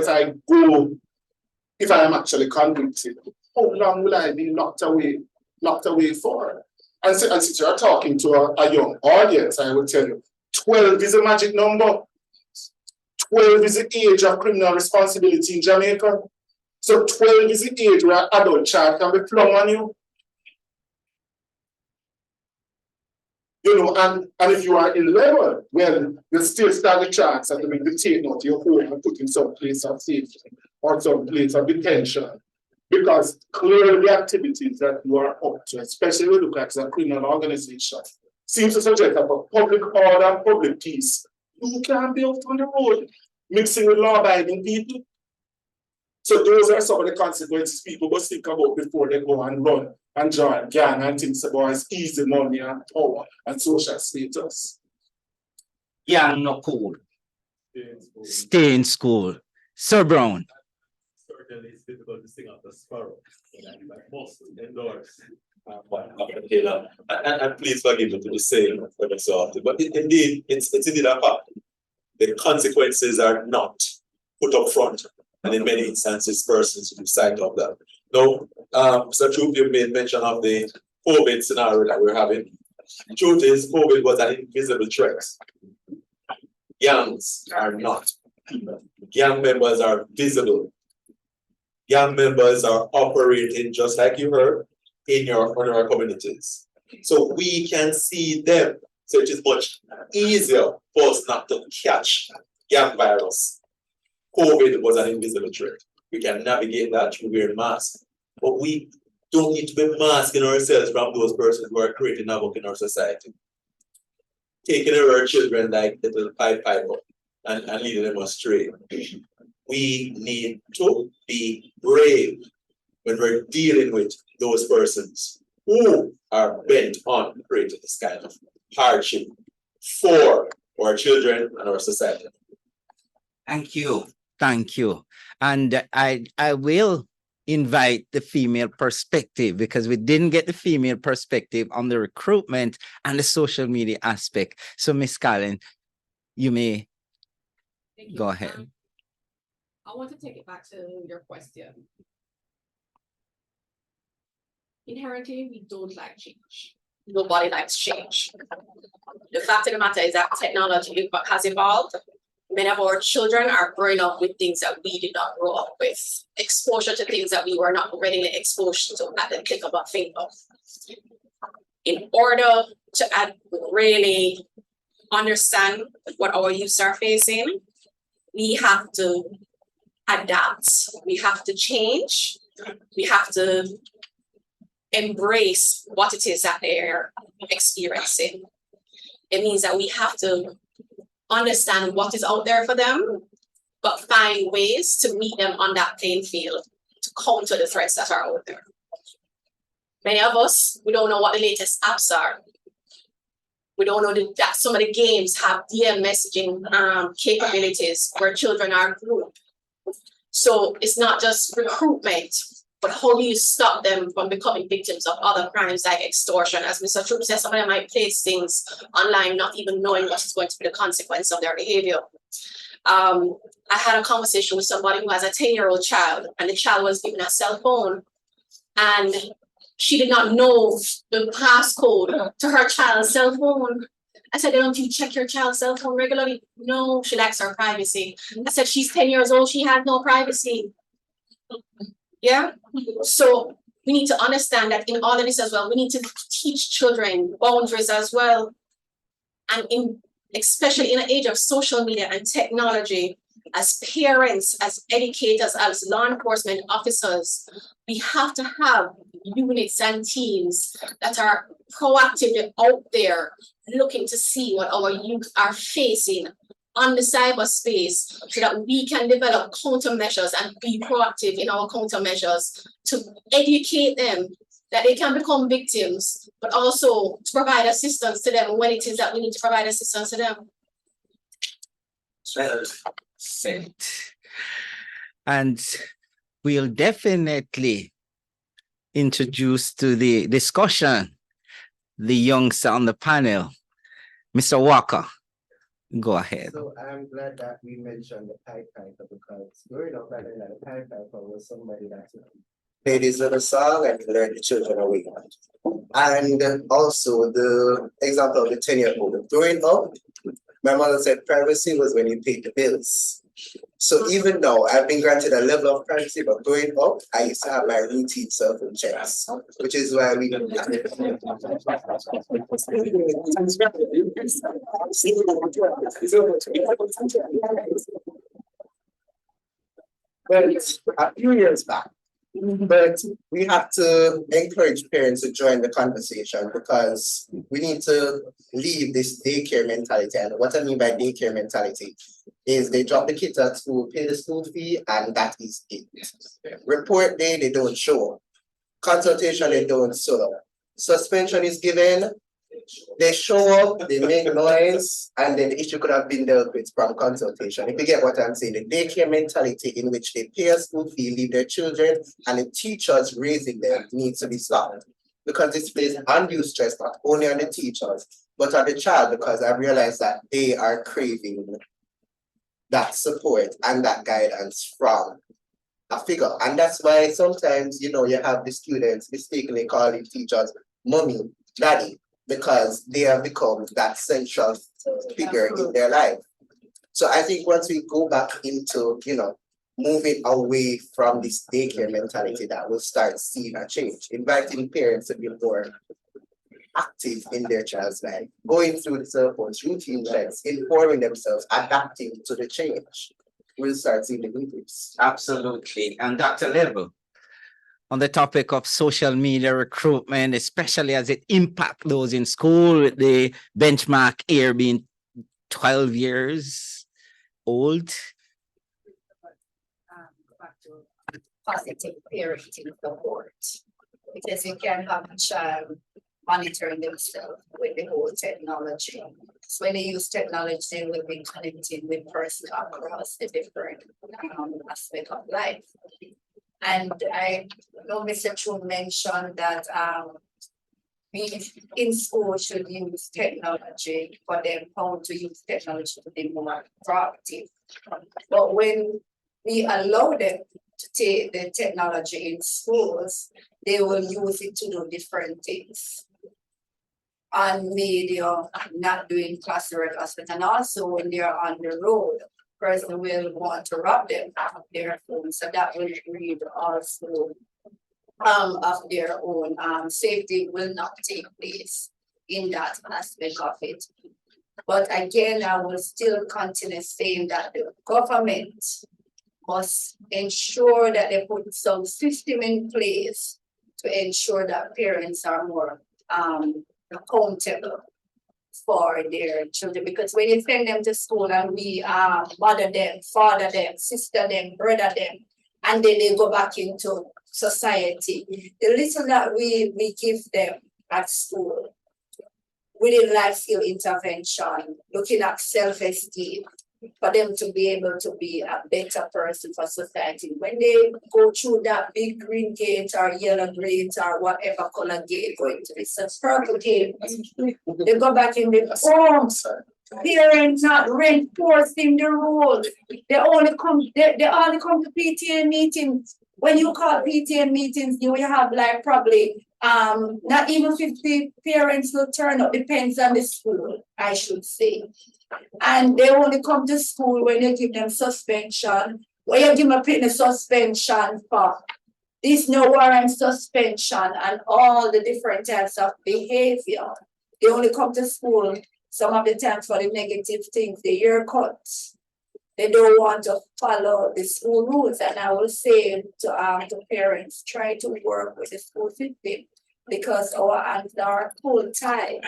if I am actually convicted, how long will I be locked away for? And since you're talking to a young audience, I will tell you, 12 is a magic number. 12 is the age of criminal responsibility in Jamaica. So 12 is the age where an adult child can be flung on you. And if you are 11, well, you still stand a chance that you will be taken out of your home and put in some place of safety or some place of detention. Because clearly the activities that you are up to, especially when you look at a criminal organization, seems to suggest about public order and public peace. You can't be out on the road mixing with law-abiding people. So those are some of the consequences people must think about before they go and run and join gang and things about as easy money and power and social status. Yeah, no cool. Stay in school. Sir Brown. Certainly it's difficult to sing out the sparrow, but I must endorse. And please forgive me for the saying for so often, but indeed, it's indeed a fact. The consequences are not put up front, and in many instances, persons lose sight of that. Now, Mr. Troop, you made mention of the COVID scenario that we're having. The truth is, COVID was an invisible threat. Gangs are not. Gang members are visible. Gang members are operating, just like you heard, in our communities. So we can see them. So it is much easier for us not to catch gang virus. COVID was an invisible threat. We can navigate that through wearing masks. But we don't need to be masking ourselves from those persons who are creating havoc in our society. Taking our children like little pipe and leading them astray. We need to be brave when we're dealing with those persons who are bent on creating this kind of hardship for our children and our society. Thank you. Thank you. And I will invite the female perspective because we didn't get the female perspective on the recruitment and the social media aspect. So Miss Collins, you may Thank you. go ahead. I want to take it back to your question. Inherently, we don't like change. Nobody likes change. The fact of the matter is that technology has evolved. Many of our children are growing up with things that we did not grow up with, exposure to things that we were not readily exposed to at the click of a finger. In order to really understand what our youths are facing, we have to adapt, we have to change, we have to embrace what it is that they're experiencing. It means that we have to understand what is out there for them, but find ways to meet them on that playing field to counter the threats that are out there. Many of us, we don't know what the latest apps are. We don't know that some of the games have DM messaging capabilities where children are grouped. So it's not just recruitment, but how do you stop them from becoming victims of other crimes like extortion? As Mr. Troop said, some of them might place things online, not even knowing what is going to be the consequence of their behavior. I had a conversation with somebody who has a 10-year-old child, and the child was given a cell phone, and she did not know the passcode to her child's cell phone. I said, don't you check your child's cell phone regularly? No, she likes her privacy. I said, she's 10 years old, she has no privacy. Yeah, so we need to understand that in all of this as well, we need to teach children boundaries as well. And especially in the age of social media and technology, as parents, as educators, as law enforcement officers, we have to have units and teams that are proactively out there looking to see what our youth are facing on the cyberspace so that we can develop countermeasures and be proactive in our countermeasures to educate them that they can become victims, but also to provide assistance to them when it is that we need to provide assistance to them. And we'll definitely introduce to the discussion the youngster on the panel, Mr. Walker. Go ahead. So I'm glad that we mentioned the pipe piper because growing up, I learned that the pipe piper was somebody that played his little song and learned the children away. And also the example of the 10-year-old. Growing up, my mother said privacy was when you paid the bills. So even though I've been granted a level of privacy, but growing up, I used to have my routine cell phone checks, which is why we but a few years back. But we have to encourage parents to join the conversation because we need to leave this daycare mentality. And what I mean by daycare mentality is they drop the kids at school, pay the school fee, and that is it. Report day, they don't show up. Consultation, they don't show up. Suspension is given, they show up, they make noise, and then the issue could have been dealt with from consultation. If you get what I'm saying, the daycare mentality in which they pay a school fee, leave their children, and the teachers raising them needs to be stopped. Because this places undue stress not only on the teachers, but on the child, because I realized that they are craving that support and that guidance from a figure. And that's why sometimes, you have the students mistakenly calling teachers mommy, daddy, because they have become that central figure in their life. So I think once we go back into, moving away from this daycare mentality, that we'll start seeing a change, inviting parents to be more active in their child's life, going through the cell phones, routine checks, informing themselves, adapting to the change. We'll start seeing the increase. Absolutely. And Dr. Level, on the topic of social media recruitment, especially as it impacts those in school, with the benchmark year being 12 years old. Back to positive parenting support, because you can have a child monitoring themselves with the whole technology. So when they use technology, they will be connecting with person across the different aspect of life. And I know Mr. Chu mentioned that we in school should use technology for them how to use technology to be more proactive. But when we allow them to take the technology in schools, they will use it to do different things. On media, not doing classwork aspect, and also when they're on the road, person will want to rob them of their phone, so that will read also of their own safety will not take place in that aspect of it. But again, I will still continue saying that the government must ensure that they put some system in place to ensure that parents are more accountable for their children, because when you send them to school and we mother them, father them, sister them, brother them, and then they go back into society, the little that we give them at school within life skill intervention, looking at self-esteem, for them to be able to be a better person for society. When they go through that big green gate or yellow gate or whatever color gate going to be such purple gate, they go back in the homes. Parents not reinforcing the rules. They only come to PTA meetings. When you call PTA meetings, you will have like probably not even 50 parents will turn up, depends on the school, I should say. And they only come to school when you give them suspension. When you give them a penny suspension for this no warrant suspension and all the different types of behavior. They only come to school some of the times for the negative things, the haircuts. They don't want to follow the school rules. And I will say to parents, try to work with the school system, because our hands are full time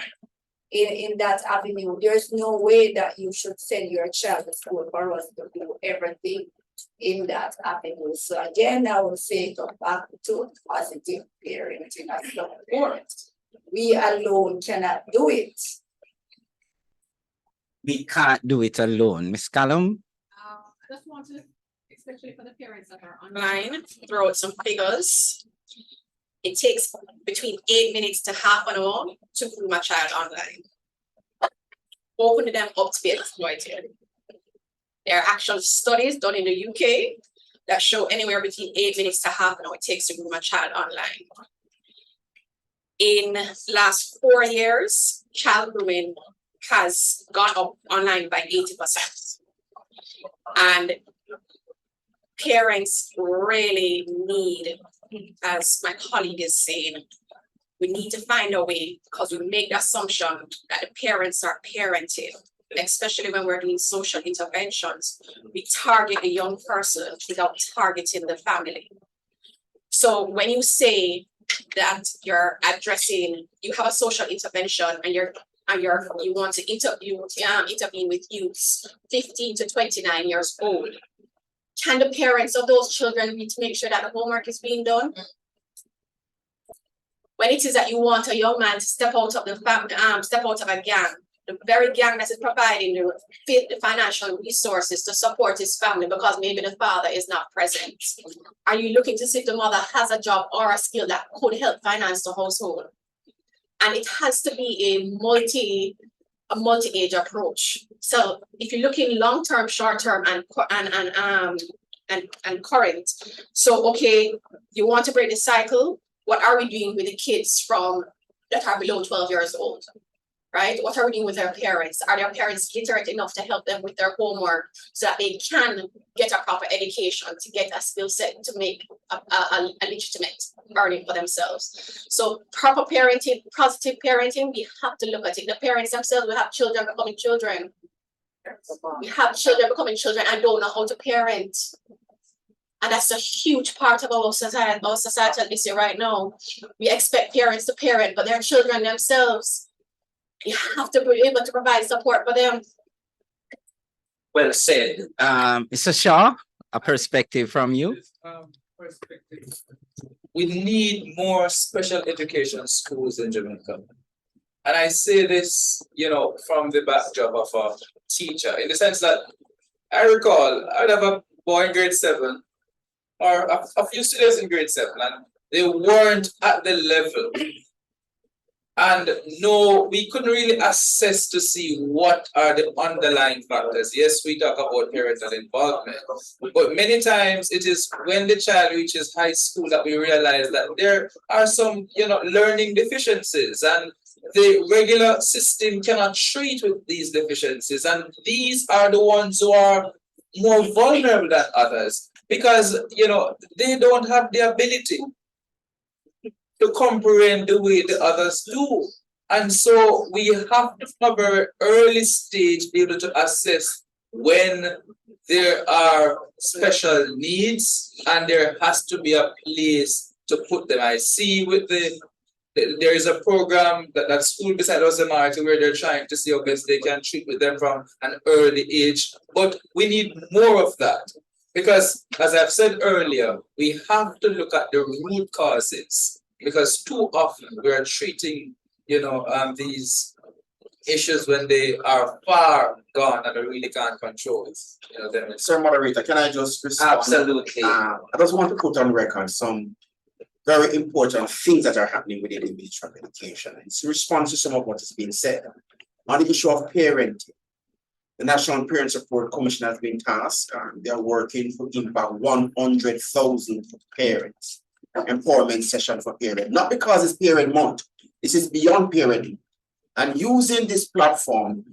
in that avenue. There's no way that you should send your child to school for us to do everything in that avenue. So again, I will say go back to positive parenting as support. We alone cannot do it. We can't do it alone. Ms. Callum? I just want to, especially for the parents that are online, throw out some figures. It takes between 8 minutes to half an hour to groom a child online. Opening them up to be exploited. There are actual studies done in the UK that show anywhere between 8 minutes to half an hour it takes to groom a child online. In the last 4 years, child grooming has gone up online by 80%. And parents really need, as my colleague is saying, we need to find a way, because we make the assumption that the parents are parenting, especially when we're doing social interventions. We target the young person without targeting the family. So when you say that you're addressing, you have a social intervention and you want to intervene with youths 15 to 29 years old, can the parents of those children need to make sure that the homework is being done? When it is that you want a young man to step out of the family, step out of a gang, the very gang that is providing the financial resources to support his family because maybe the father is not present. Are you looking to see if the mother has a job or a skill that could help finance the household? And it has to be a multi-age approach. So if you're looking long-term, short-term, and current, so okay, you want to break the cycle. What are we doing with the kids that are below 12 years old, right? What are we doing with their parents? Are their parents literate enough to help them with their homework so that they can get a proper education, to get a skill set to make a legitimate earning for themselves? So proper parenting, positive parenting, we have to look at it. The parents themselves will have children becoming children. We have children becoming children and don't know how to parent. And that's a huge part of our societal issue right now. We expect parents to parent, but their children themselves, you have to be able to provide support for them. Well said. Mr. Shaw, a perspective from you. We need more special education schools in Jamaica. And I say this, from the backdrop of a teacher, in the sense that I recall I'd have a boy in grade 7 or a few students in grade 7, and they weren't at the level. And no, we couldn't really assess to see what are the underlying factors. Yes, we talk about parental involvement, but many times it is when the child reaches high school that we realize that there are some, learning deficiencies, and the regular system cannot treat with these deficiencies. And these are the ones who are more vulnerable than others because, they don't have the ability to comprehend the way the others do. And so we have to, from a very early stage, be able to assess when there are special needs and there has to be a place to put them. I see with there is a program that school beside us in Martin where they're trying to see how best they can treat with them from an early age. But we need more of that because, as I've said earlier, we have to look at the root causes. Because too often we are treating, these issues when they are far gone and we really can't control them. Sir Moderator, can I just respond? Absolutely. I just want to put on record some very important things that are happening within the Ministry of Education. It's in response to some of what has been said. On the issue of parenting, the National Parent Support Commission has been tasked and they are working to impact 100,000 parents. Empowerment session for parents, not because it's parent month, this is beyond parenting, and using this platform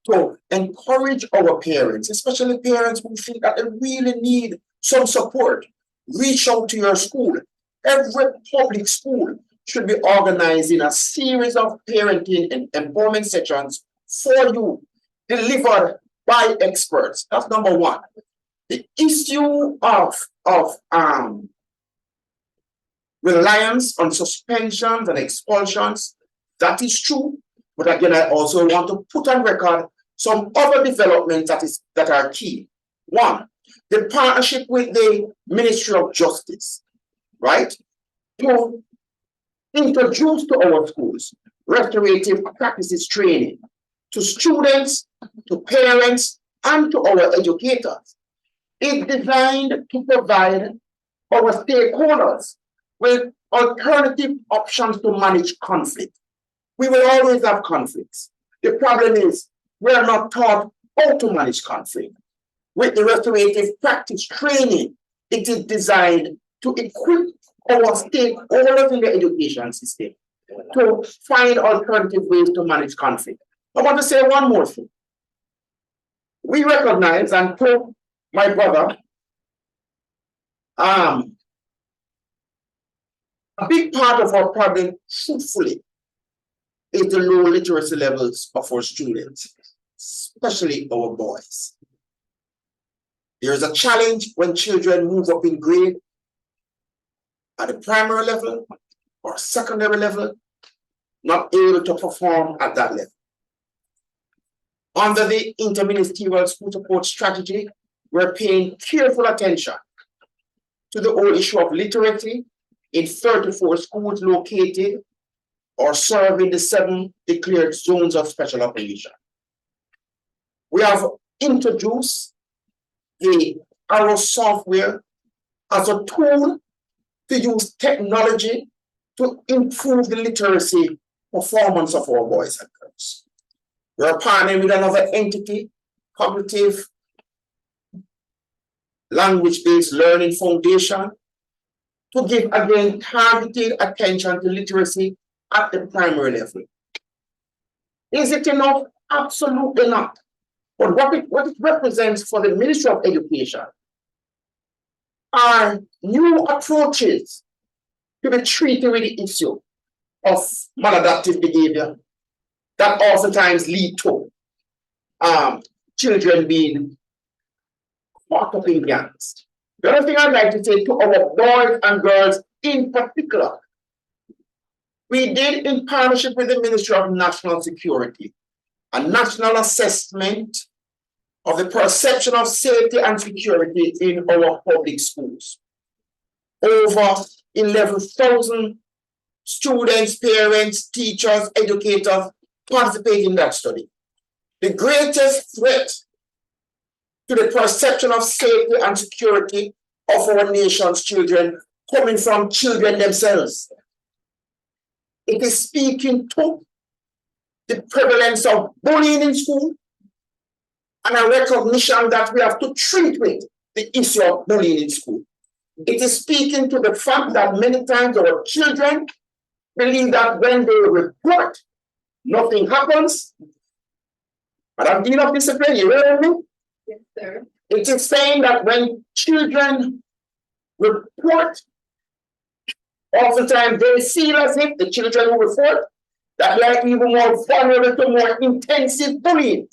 to encourage our parents, especially parents who think that they really need some support. Reach out to your school. Every public school should be organizing a series of parenting and empowerment sessions for you, delivered by experts. That's number one. The issue of reliance on suspensions and expulsions, that is true. But again, I also want to put on record some other developments that are key. One, the partnership with the Ministry of Justice, right? To introduce to our schools restorative practices training to students, to parents, and to our educators. It's designed to provide our stakeholders with alternative options to manage conflict. We will always have conflicts. The problem is we are not taught how to manage conflict. With the restorative practice training, it is designed to equip our stakeholders in the education system to find alternative ways to manage conflict. I want to say one more thing. We recognize, and to my brother, a big part of our problem, truthfully, is the low literacy levels of our students, especially our boys. There is a challenge when children move up in grade at the primary level or secondary level, not able to perform at that level. Under the interministerial school support strategy, we're paying careful attention to the whole issue of literacy in 34 schools located or serving the 7 declared zones of special operation. We have introduced the Arrow software as a tool to use technology to improve the literacy performance of our boys and girls. We're partnering with another entity, Cognitive Language-Based Learning Foundation, to give, again, targeted attention to literacy at the primary level. Is it enough? Absolutely not. But what it represents for the Ministry of Education are new approaches to the treating with the issue of maladaptive behavior that oftentimes lead to children being caught up in gangs. The other thing I'd like to say to our boys and girls in particular, we did, in partnership with the Ministry of National Security, a national assessment of the perception of safety and security in our public schools. Over 11,000 students, parents, teachers, educators participate in that study. The greatest threat to the perception of safety and security of our nation's children coming from children themselves. It is speaking to the prevalence of bullying in school and a recognition that we have to treat with the issue of bullying in school. It is speaking to the fact that many times our children believe that when they report, nothing happens. Madam Dean of Discipline, you hear me? Yes, sir. It is saying that when children report, oftentimes they feel as if the children who report that they are even more vulnerable to more intensive bullying.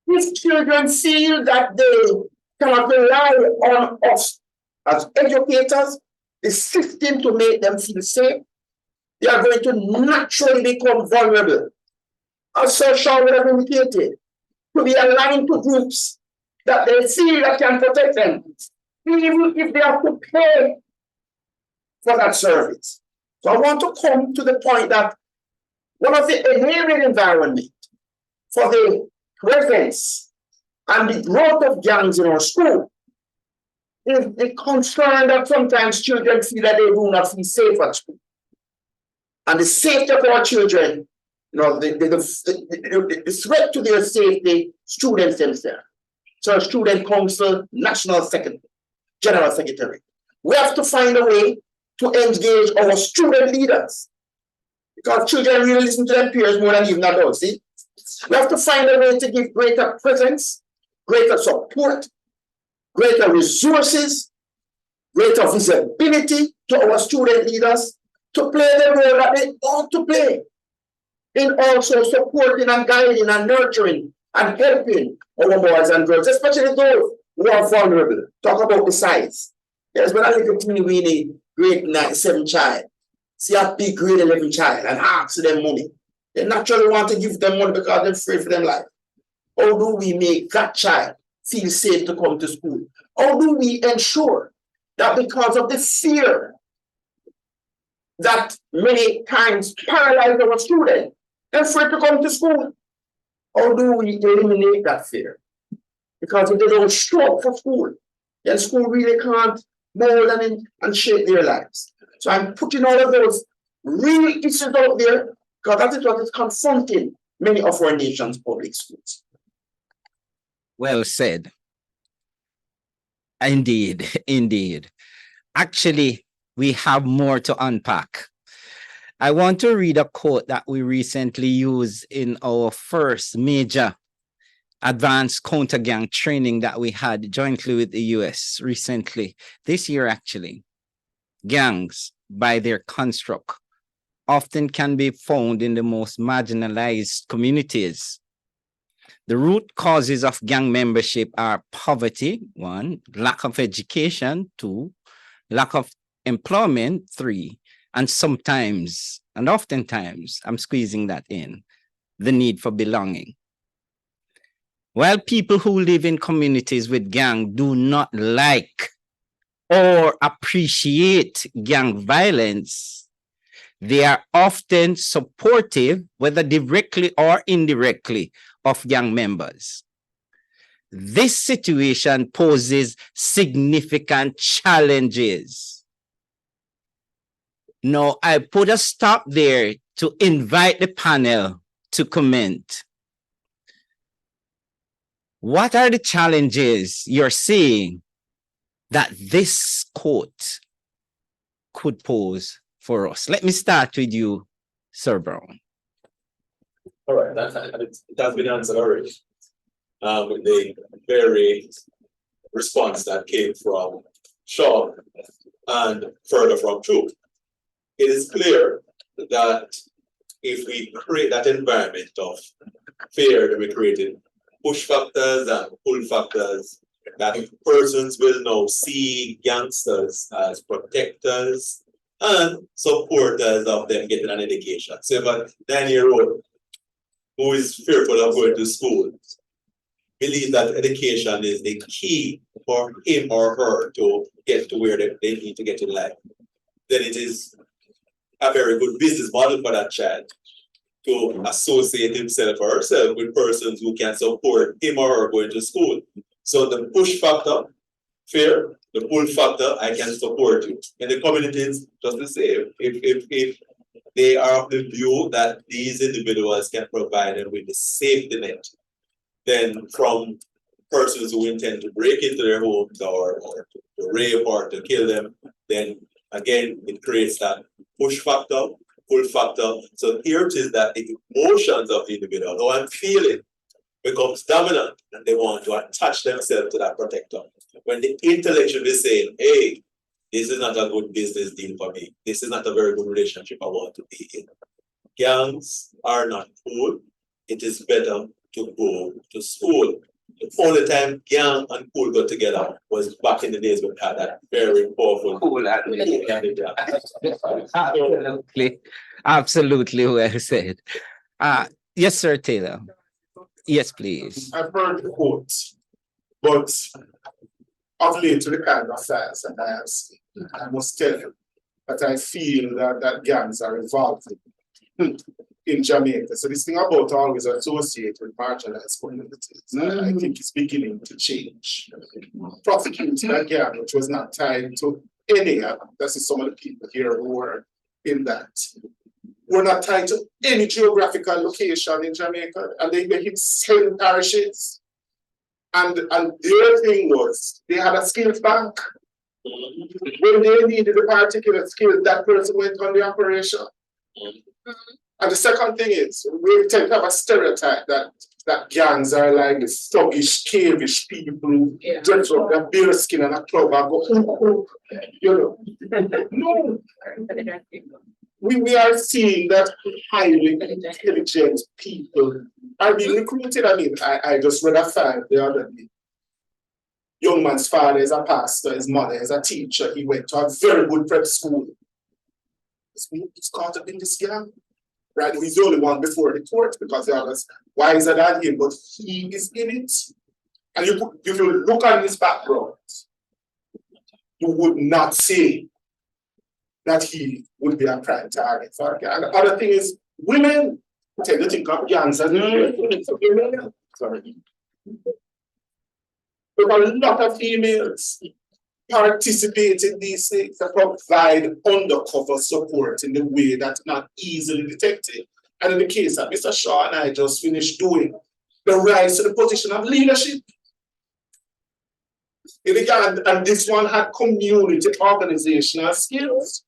These children feel that they cannot rely on us as educators, the system to make them feel safe. They are going to naturally become vulnerable. As social would have indicated, to be aligned to groups that they feel that can protect them, even if they have to pay for that service. So I want to come to the point that one of the enabling environment for the presence and the growth of gangs in our school is the concern that sometimes children feel that they do not feel safe at school. And the safety of our children, the threat to their safety, students themselves. So student council, national secretary, general secretary. We have to find a way to engage our student leaders, because children really listen to their peers more than even adults. See? We have to find a way to give greater presence, greater support, greater resources, greater visibility to our student leaders to play the role that they ought to play in also supporting and guiding and nurturing and helping our boys and girls, especially those who are vulnerable. Talk about the size. There's been a little teeny weeny grade 97 child, see a big grade 11 child and ask them money. They naturally want to give them money because they're afraid for their life. How do we make that child feel safe to come to school? How do we ensure that because of the fear that many times paralyze our students, they're afraid to come to school? How do we eliminate that fear? Because if they don't show up for school, then school really can't mold and shape their lives. So I'm putting all of those real issues out there because that is what is confronting many of our nation's public schools. Well said. Indeed, indeed. Actually, we have more to unpack. I want to read a quote that we recently used in our first major advanced counter-gang training that we had jointly with the US recently, this year actually. Gangs, by their construct, often can be found in the most marginalized communities. The root causes of gang membership are poverty, 1, lack of education, 2, lack of employment, 3, and sometimes, and oftentimes, I'm squeezing that in, the need for belonging. While people who live in communities with gang do not like or appreciate gang violence, they are often supportive, whether directly or indirectly, of gang members. This situation poses significant challenges. Now, I put a stop there to invite the panel to comment. What are the challenges you're seeing that this quote could pose for us? Let me start with you, Sir Brown. All right, it has been answered already. With the very response that came from Shaw and further from Truth. It is clear that if we create that environment of fear that we created, push factors and pull factors, that persons will now see youngsters as protectors and supporters of them getting an education. So if a 9-year-old who is fearful of going to school believes that education is the key for him or her to get to where they need to get in life, then it is a very good business model for that child to associate himself or herself with persons who can support him or her going to school. So the push factor, fear, the pull factor, I can support you. In the communities, just the same. If they are of the view that these individuals can provide them with the safety net, then from persons who intend to break into their homes or to rape or to kill them, then again, it creates that push factor, pull factor. So here it is that the emotions of the individual, how I'm feeling, becomes dominant and they want to attach themselves to that protector. When the intellect should be saying, hey, this is not a good business deal for me. This is not a very good relationship I want to be in. Gangs are not cool. It is better to go to school. The only time gang and cool got together was back in the days when we had that very powerful cool. Absolutely well said. Yes, sir, Taylor. Yes, please. I've heard the quotes, but of late to the kind of facts that I have seen, I must tell you that I feel that gangs are evolving in Jamaica. So this thing about always associate with marginalized communities, I think it's beginning to change. Prosecuting a gang which was not tied to any, this is some of the people here who were in that. We're not tied to any geographical location in Jamaica, and they hit 7 parishes. And their thing was they had a skills bank. When they needed a particular skill, that person went on the operation. And the second thing is, we tend to have a stereotype that gangs are like the thuggish, cavish people, dress up their bare skin and a club and go, you know. No. We are seeing that highly intelligent people are being recruited. I mean, I just read a file the other day. Young man's father is a pastor, his mother is a teacher. He went to a very good prep school. He's caught up in this gang. Right? He's the only one before the court because the others wiser than him, but he is in it. And if you look at his background, you would not say that he would be a prime target for a gang. And the other thing is, women tend to think of gangs as women. Sorry. There are a lot of females participate in these things and provide undercover support in the way that's not easily detected. And in the case that Mr. Shaw and I just finished doing, the rise to the position of leadership. And this one had community organizational skills.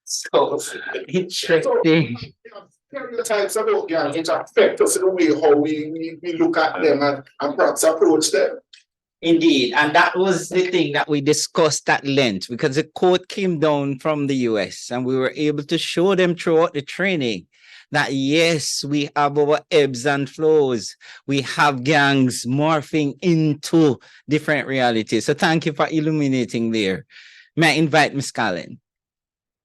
So interesting. Stereotypes about gangs which affect us in the way how we look at them and perhaps approach them. Indeed, and that was the thing that we discussed at length because the quote came down from the US and we were able to show them throughout the training that yes, we have our ebbs and flows. We have gangs morphing into different realities. So thank you for illuminating there. May I invite Ms. Cullen?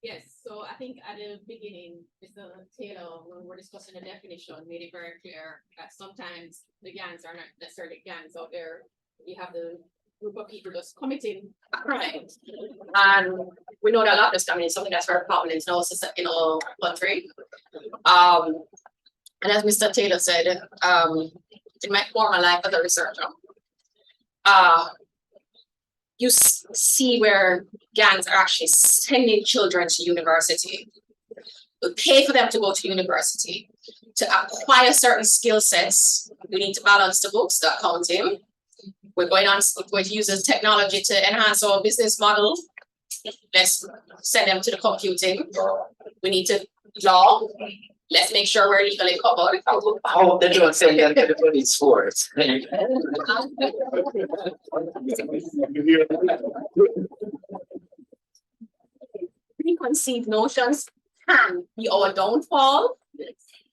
Yes, so I think at the beginning, Mr. Taylor, when we're discussing the definition, made it very clear that sometimes the gangs are not necessarily gangs out there. You have the group of people just committing a crime. And we know that a lot of this coming is something that's very prominent in our country. And as Mr. Taylor said, in my former life as a researcher, you see where gangs are actually sending children to university. We pay for them to go to university. To acquire certain skill sets, we need to balance the books, the accounting. We're going to use this technology to enhance our business model. Let's send them to the computing. We need to law. Let's make sure we're legally covered. Oh, they don't send them to the police force. Preconceived notions can be our downfall.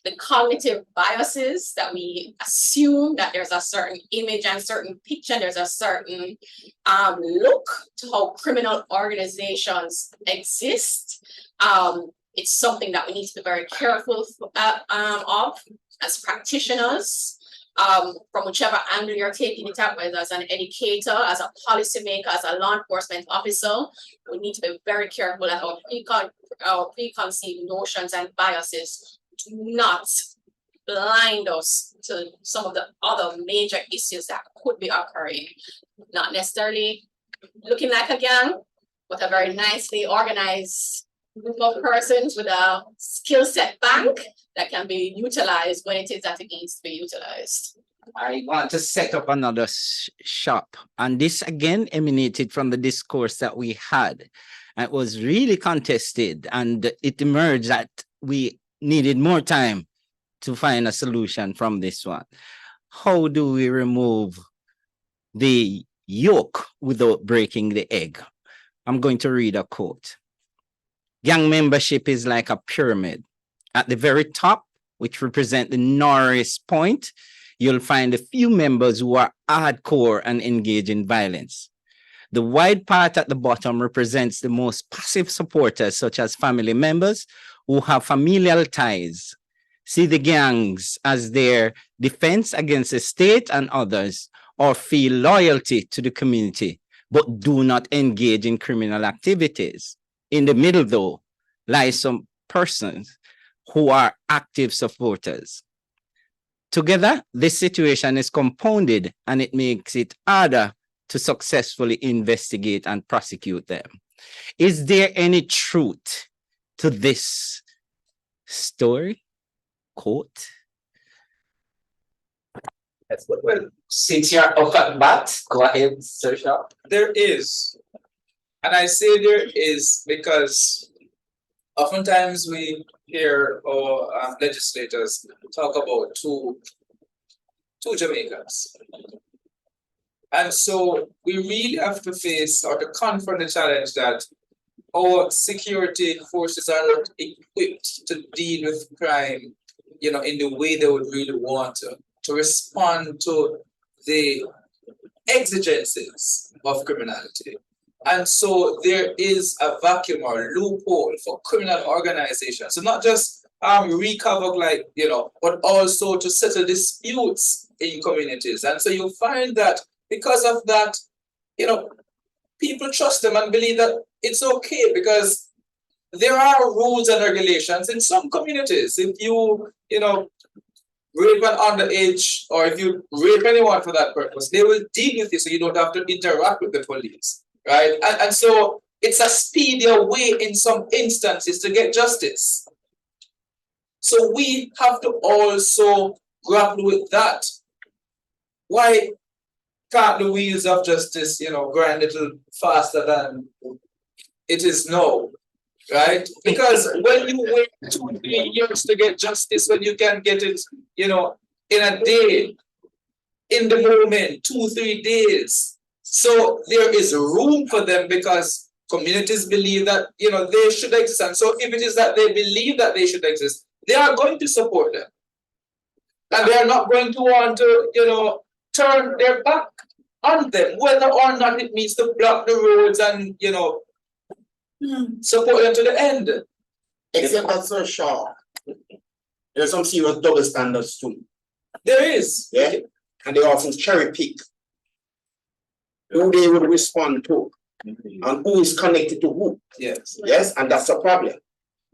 The cognitive biases that we assume that there's a certain image and certain picture, there's a certain look to how criminal organizations exist. It's something that we need to be very careful of as practitioners. from whichever angle you're taking it up, whether as an educator, as a policymaker, as a law enforcement officer, we need to be very careful that our preconceived notions and biases do not blind us to some of the other major issues that could be occurring. Not necessarily looking like a gang, but a very nicely organized group of persons with a skill set bank that can be utilized when it is that it needs to be utilized. I want to set up another shop, and this again emanated from the discourse that we had. It was really contested, and it emerged that we needed more time to find a solution from this one. How do we remove the yolk without breaking the egg? I'm going to read a quote. Gang membership is like a pyramid. At the very top, which represent the Norris point, you'll find a few members who are hardcore and engage in violence. The wide part at the bottom represents the most passive supporters, such as family members who have familial ties, see the gangs as their defense against the state and others, or feel loyalty to the community, but do not engage in criminal activities. In the middle, though, lie some persons who are active supporters. Together, this situation is compounded and it makes it harder to successfully investigate and prosecute them. Is there any truth to this story? Quote. Well, Since you're up at bat, go ahead, Sir Shaw. there is, and I say there is because oftentimes we hear our legislators talk about two Jamaicans. And so we really have to face or to confront the challenge that our security forces are not equipped to deal with crime, in the way they would really want to respond to the exigencies of criminality. And so there is a vacuum or loophole for criminal organizations. So not just wreak havoc, but also to settle disputes in communities. And so you find that because of that, people trust them and believe that it's okay because there are rules and regulations in some communities. If you, rape an underage, or if you rape anyone for that purpose, they will deal with you so you don't have to interact with the police, right? And so it's a speedier way in some instances to get justice. So we have to also grapple with that. Why can't the wheels of justice, grind a little faster than it is now, right? Because when you wait 2-3 years to get justice, when you can get it, in a day, in the moment, 2-3 days. So there is room for them because communities believe that, they should exist. And so if it is that they believe that they should exist, they are going to support them. And they are not going to want to, turn their back on them, whether or not it means to block the roads and, support them to the end. Except that, Sir Shaw, there's some serious double standards too. There is. Yeah. And they often cherry pick who they will respond to and who is connected to who. Yes. Yes, and that's a problem.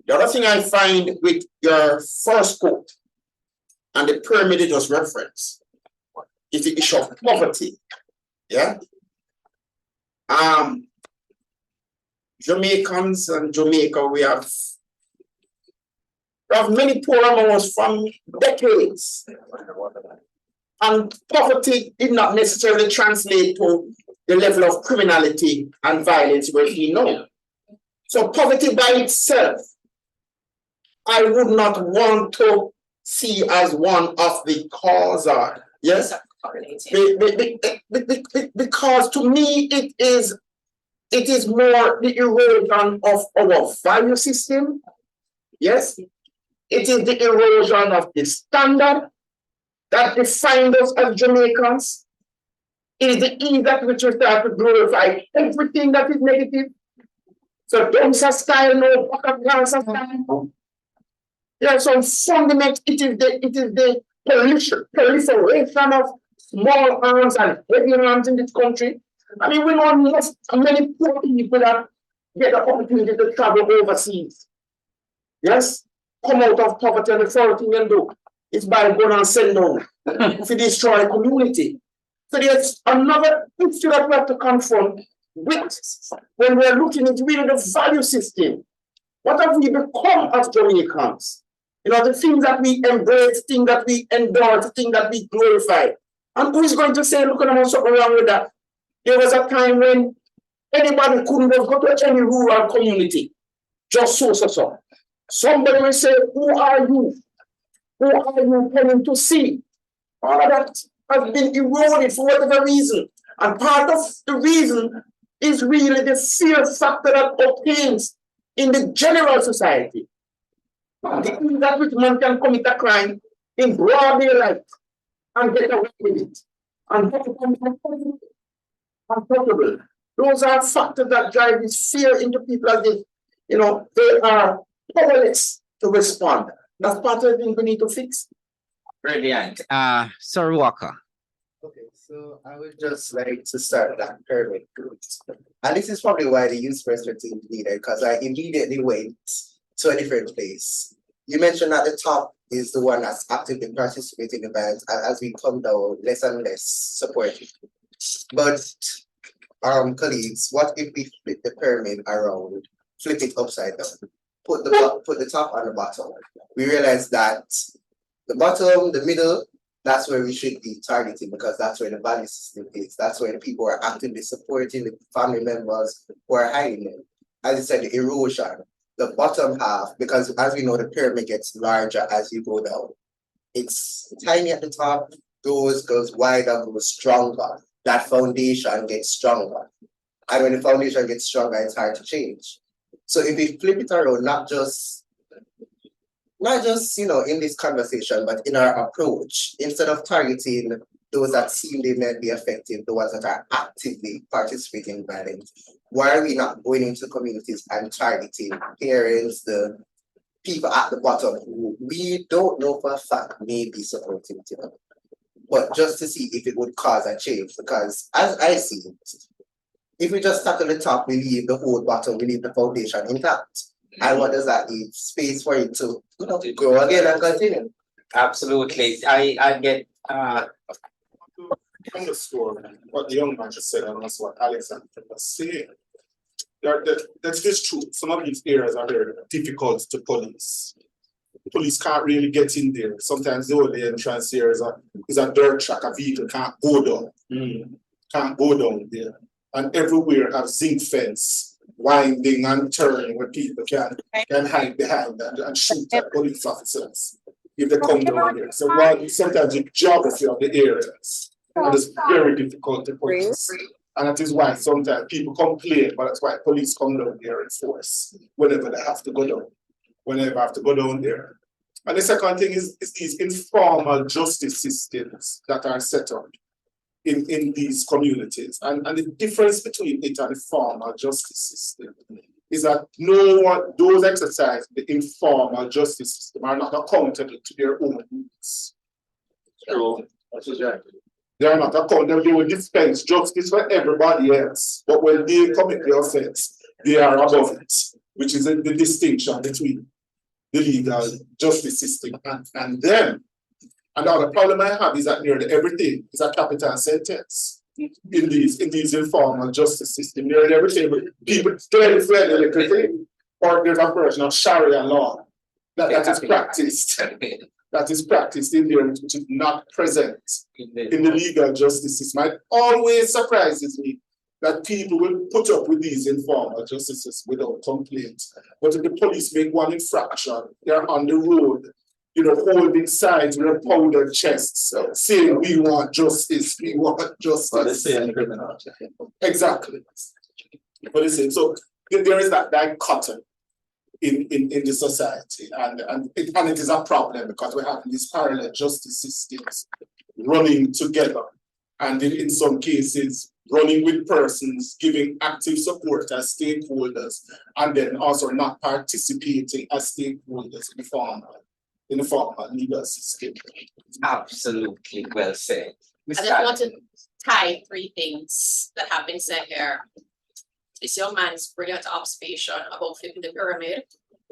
The other thing I find with your first quote and the pyramid it was reference is the issue of poverty. Yeah. Jamaicans and Jamaica, we have many poor among us from decades. And poverty did not necessarily translate to the level of criminality and violence where we know. So poverty by itself, I would not want to see as one of the causes. Yes? Because to me it is more the erosion of our value system. Yes? It is the erosion of the standard that defines us as Jamaicans. It is the ease at which we start to glorify everything that is negative. So dancer style, no backup dancer style. Yeah, so fundamental, it is proliferation of small arms and heavy arms in this country. I mean, we know enough many poor people that get the opportunity to travel overseas. Yes, come out of poverty, and the first thing you do is buy a gun and send down to destroy a community. So there's another issue that we have to confront with when we're looking at really the value system. What have we become as Jamaicans? You know, the things that we embrace, things that we endorse, things that we glorify. And who is going to say, look at them, something wrong with that? There was a time when anybody couldn't go to any rural community. Just so. Somebody will say, who are you? Who are you coming to see? All of that has been eroded for whatever reason. And part of the reason is really the fear factor that obtains in the general society. The thing that which man can commit a crime in broad daylight and get away with it. And uncomfortable. Those are factors that drive this fear into people as if, you know, they are powerless to respond. That's part of the thing we need to fix. Brilliant. Sir Walker. Okay, so I would just like to start that pyramid. And this is probably why the youth perspective is needed, because I immediately went to a different place. You mentioned at the top is the one that's actively participating in events, and as we come down, less and less supportive. But colleagues, what if we flip the pyramid around, flip it upside down, put the top on the bottom? We realize that the bottom, the middle, that's where we should be targeting, because that's where the value system is. That's where the people are actively supporting the family members who are hiding them. As you said, the erosion, the bottom half, because as we know, the pyramid gets larger as you go down. It's tiny at the top, goes wider, goes stronger. That foundation gets stronger. And when the foundation gets stronger, it's hard to change. So if we flip it around, not just you know, in this conversation, but in our approach, instead of targeting those that seem they may be effective, the ones that are actively participating in violence, why are we not going into communities and targeting parents, the people at the bottom who we don't know for a fact may be supporting them? But just to see if it would cause a change, because as I see it, if we just tackle the top, we leave the whole bottom, we leave the foundation intact. And what does that need? Space for it to grow again and continue. Absolutely. I get Underscore what the young man just said, and that's what Alexander was saying. That's just true. Some of these areas are very difficult to police. Police can't really get in there. Sometimes the only entrance here is a dirt track. A vehicle can't go down. Can't go down there. And everywhere have zinc fence, winding and turning where people can hide behind and shoot at police officers if they come down here. So sometimes the geography of the areas is very difficult to police. And that is why sometimes people complain, but that's why police come down here in force whenever they have to go down. Whenever I have to go down there. And the second thing is these informal justice systems that are set up in these communities. And the difference between it and the formal justice system is that those exercise the informal justice system are not accountable to their own needs. So they are not accountable, they will dispense justice for everybody else. But when they commit the offense, they are above it, which is the distinction between the legal justice system and them. And now the problem I have is that nearly everything is a capital sentence in these informal justice system. Nearly everything, people clearly a little thing, or there's a version of Sharia law that is practiced. That is practiced in there, which is not present in the legal justice system. It always surprises me that people will put up with these informal justices without complaint. But if the police make one infraction, they're on the road, you know, holding signs with a powdered chests, saying we want justice, we want justice. Exactly. But listen, so there is that dichotomy in the society, and it is a problem because we have these parallel justice systems running together, and in some cases running with persons giving active support as stakeholders, and then also not participating as stakeholders in the formal in the form of legal system. Absolutely well said. I just want to tie three things that have been said here. This young man's brilliant observation about flipping the pyramid,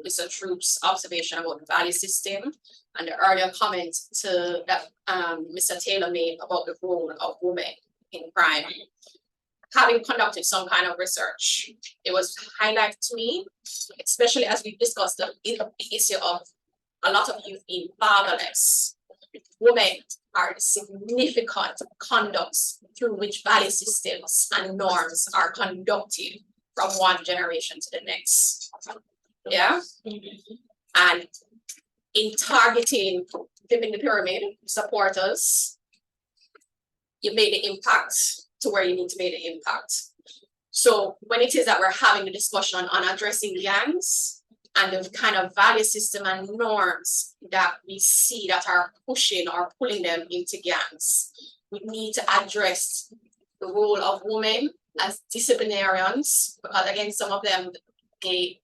Mr. Troop's observation about the value system, and the earlier comment that Mr. Taylor made about the role of women in crime. Having conducted some kind of research, it was highlighted to me, especially as we discussed the issue of a lot of youth being fatherless. Women are the significant conducts through which value systems and norms are conducted from one generation to the next. Yeah. And in targeting flipping the pyramid supporters, you made the impact to where you need to make the impact. So when it is that we're having the discussion on addressing gangs and the kind of value system and norms that we see that are pushing or pulling them into gangs, we need to address the role of women as disciplinarians, because again, some of them, the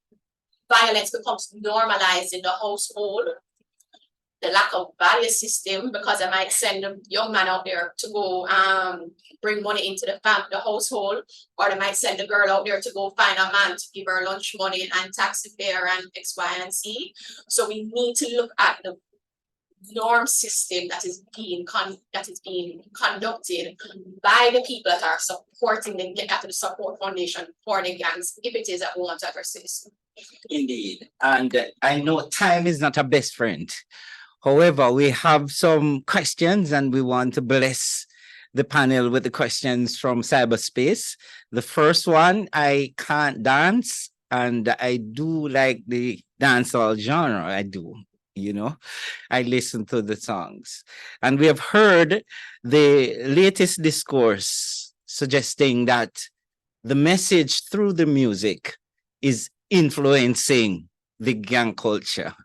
violence becomes normalized in the household. The lack of value system, because I might send a young man out there to go bring money into the household, or they might send a girl out there to go find a man to give her lunch money and taxi fare and X, Y, and Z. So we need to look at the norm system that is being conducted by the people that are supporting the support foundation for the gangs, if it is that we want to address this. Indeed. And I know time is not a best friend. However, we have some questions and we want to bless the panel with the questions from cyberspace. The first one, I can't dance and I do like the dancehall genre. I do, I listen to the songs. And we have heard the latest discourse suggesting that the message through the music is influencing the gang culture.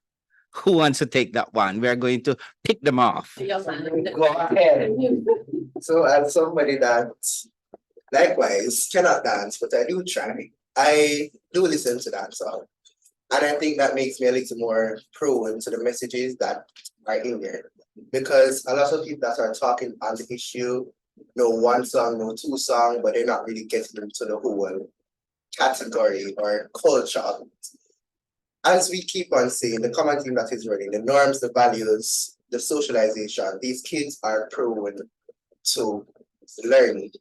Who wants to take that one? We're going to pick them off. Go ahead. So as somebody that likewise cannot dance, but I do try, I do listen to that song. And I think that makes me a little more prone to the messages that are in there. Because a lot of people that are talking on the issue know one song, know two songs, but they're not really getting into the whole category or culture of it. As we keep on saying, the common theme that is running, the norms, the values, the socialization, these kids are prone to learning.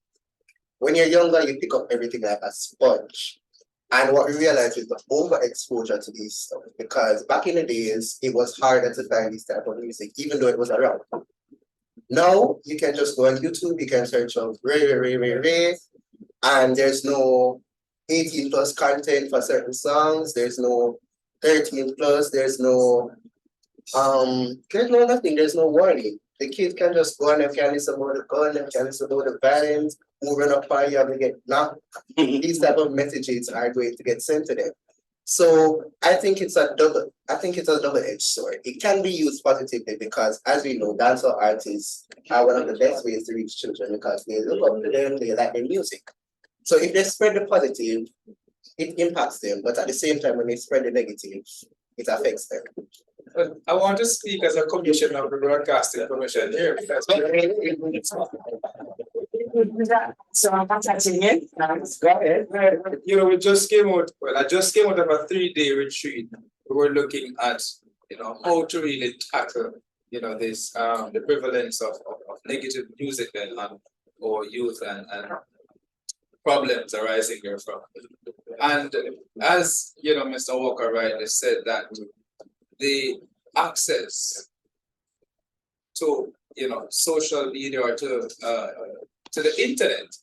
When you're younger, you pick up everything like a sponge. And what we realized is the overexposure to these stuff, because back in the days, it was harder to find this type of music, even though it was around. Now, you can just go on YouTube, you can search on Ray, and there's no 18 plus content for certain songs, there's no 13 plus, there's no nothing, there's no warning. The kids can just go on, they can listen about the gun, they can listen about the violence, moving up on you, and they get knocked. These type of messages are going to get sent to them. So I think it's a double-edged sword. It can be used positively because, as we know, dancehall artists are one of the best ways to reach children because they look up to them, they like their music. So if they spread the positive, it impacts them, but at the same time, when they spread the negative, it affects them. But I want to speak as a commissioner of the broadcasting commission here because we just came out. Well, I just came out of a 3-day retreat. We were looking at how to really tackle this the prevalence of negative music on our youth and problems arising therefrom. And as Mr. Walker rightly said that the access to social media or to the internet,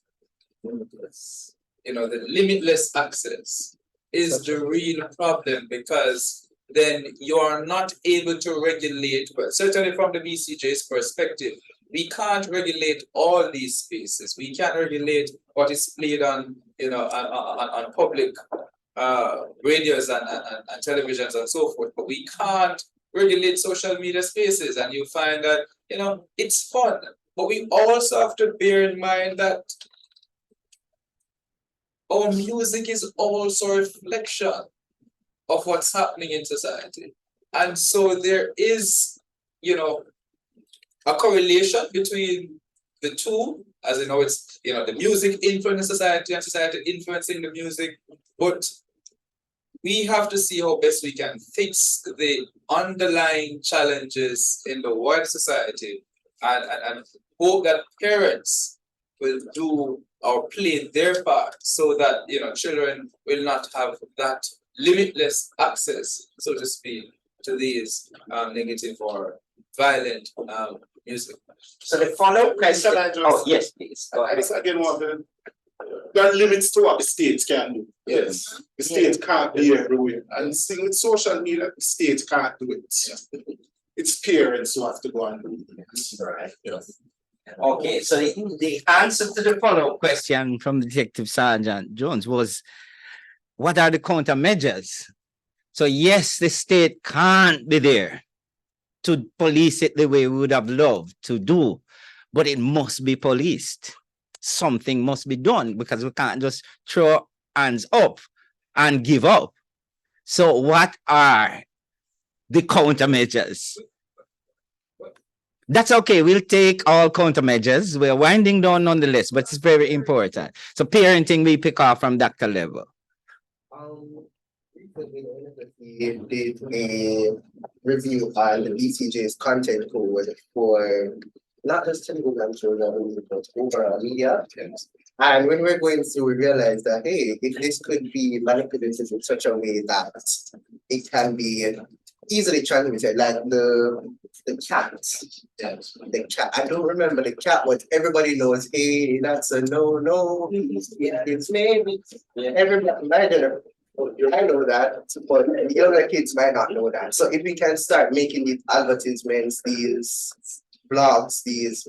the limitless access is the real problem, because then you are not able to regulate, but certainly from the BCJ's perspective, we can't regulate all these spaces. We can't regulate what is played on on public radios and televisions and so forth, but we can't regulate social media spaces. And you find that it's fun, but we also have to bear in mind that our music is also a reflection of what's happening in society. And so there is, you know, a correlation between the two, as you know, it's, you know, the music influencing society and society influencing the music, but we have to see how best we can fix the underlying challenges in the wider society and hope that parents will do or play their part so that, you know, children will not have that limitless access, so to speak, to these negative or violent music. So the follow-up question, Can I just- oh, yes, please. Go I ahead. just again want to, there are limits to what the states can do. Yes. The state can't be everywhere. And see, with social media, the state can't do it. It's parents who have to go and do it. Right. Okay, so the answer to the follow-up question, Question from Detective Sergeant Jones was, what are the countermeasures? So yes, the state can't be there to police it the way we would have loved to do, but it must be policed. Something must be done because we can't just throw hands up and give up. So what are the countermeasures? That's okay. We'll take all countermeasures. We're winding down nonetheless, but it's very important. So parenting, we pick off from Dr. level. Recently, we did a review on the BCJ's content code for not just television shows, but overall media. And when we're going through, we realized that, hey, if this could be manipulated in such a way that it can be easily transmitted, like the cat. The cat. I don't remember the cat, but everybody knows, hey, that's a no. It's maybe everybody. I know that, but the younger kids might not know that. So if we can start making these advertisements, these blogs, these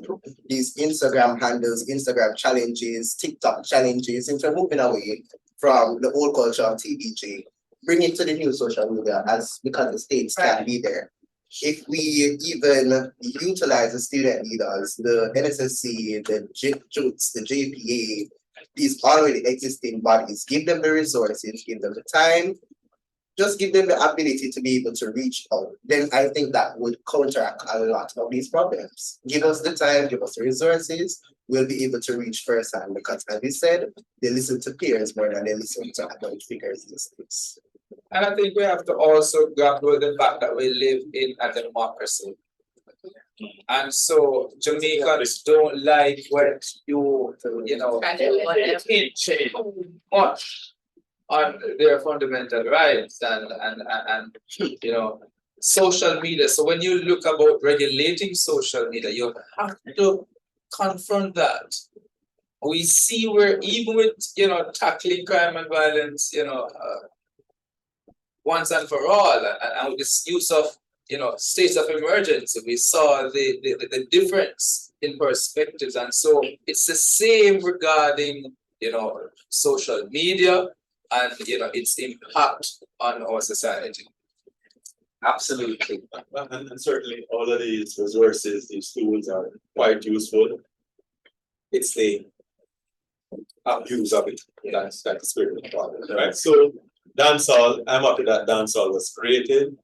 Instagram handles, Instagram challenges, TikTok challenges, if we're moving away from the old culture of TBJ, bring it to the new social media because the states can't be there. If we even utilize the student leaders, the NSSC, the JUTS, the JPA, these already existing bodies, give them the resources, give them the time, just give them the ability to be able to reach out. Then I think that would counteract a lot of these problems. Give us the time, give us the resources, we'll be able to reach firsthand because, as we said, they listen to peers more than they listen to adult figures these days. And I think we have to also grapple with the fact that we live in a democracy. And so Jamaicans don't like when you know, hinge much on their fundamental rights and you know, social media. So when you look about regulating social media, you have to confront that. We see where even with, you know, tackling crime and violence, you know, once and for all, and with this use of, you know, states of emergency, we saw the difference in perspectives. And so it's the same regarding, you know, social media and, you know, its impact on our society. absolutely. And certainly all of these resources, these tools are quite useful. It's the abuse of it, that's the spirit of the problem, right? So dancehall, I'm happy that dancehall was created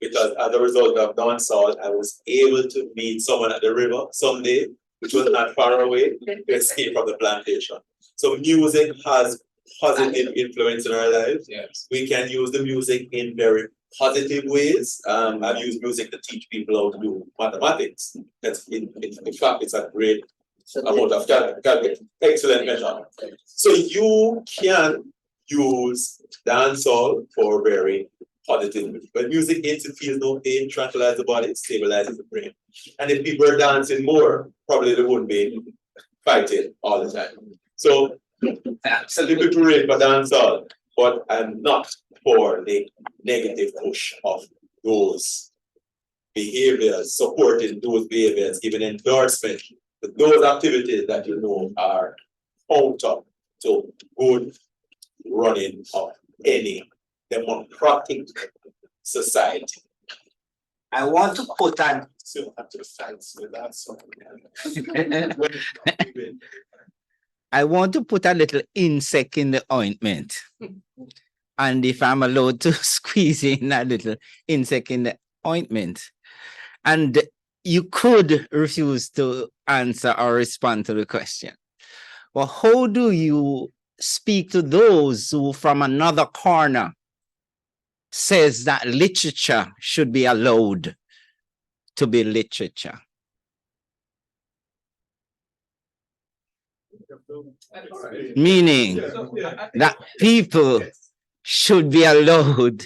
because as a result of dancehall, I was able to meet someone at the river someday, which was not far away, to escape from the plantation. So music has positive influence in our lives. Yes. We can use the music in very positive ways. I've used music to teach people how to do mathematics. That's in fact, it's a great amount of calculation. Excellent measure. So you can use dancehall for very positive. When music interferes, no pain, tranquilize the body, stabilizes the brain. And if people are dancing more, probably they wouldn't be fighting all the time. So absolutely great for dancehall, but I'm not for the negative push of those behaviors, supporting those behaviors, giving endorsement to those activities that you know are counter to good running of any democratic society. I want to put an So have to fight with that. So I want to put a little insect in the ointment. And if I'm allowed to squeeze in a little insect in the ointment. And you could refuse to answer or respond to the question. Well, how do you speak to those who from another corner says that literature should be allowed to be literature? Meaning that people should be allowed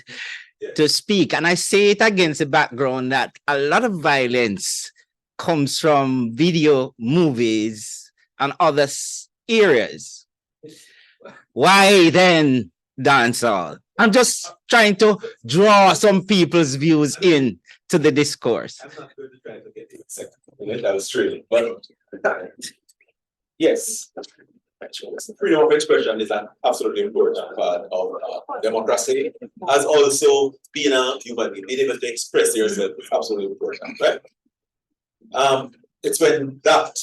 to speak. And I say it against the background that a lot of violence comes from video movies and other areas. Why then dancehall? I'm just trying to draw some people's views in to the discourse. I'm not going to try to get it. That was true. But yes, freedom of expression is an absolutely important part of democracy, as also being a human being, being able to express yourself is absolutely important, right? It's when that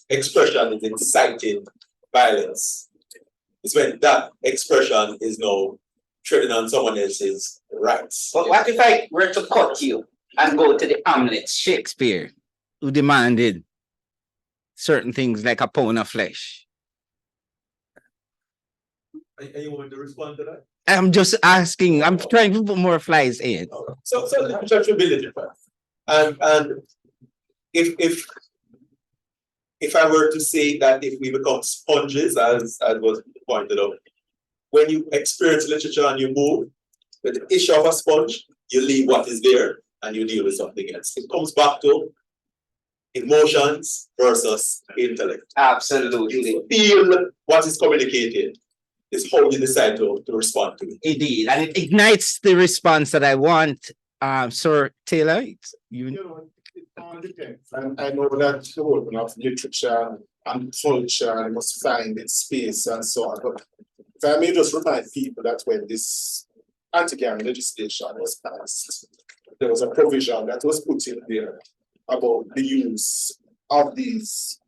expression is inciting violence. It's when that expression is now treading on someone else's rights. But what if I were to cut you and go to the Hamlet, Shakespeare, who demanded certain things like a pound of flesh? Are you want to respond to that? I'm just asking. I'm trying to put more flies in. So literature should be literature. And if I were to say that if we become sponges, as was pointed out, when you experience literature and you move with the issue of a sponge, you leave what is there and you deal with something else. It comes back to emotions versus intellect. Absolutely. You feel what is communicated. Is how you decide to respond to it. Indeed. And it ignites the response that I want. Sir Taylor, You know, it all depends. And I know that the whole of literature and culture must find its space and so on. But if I may just remind people that when this anti-gang legislation was passed, there was a provision that was put in there about the use of these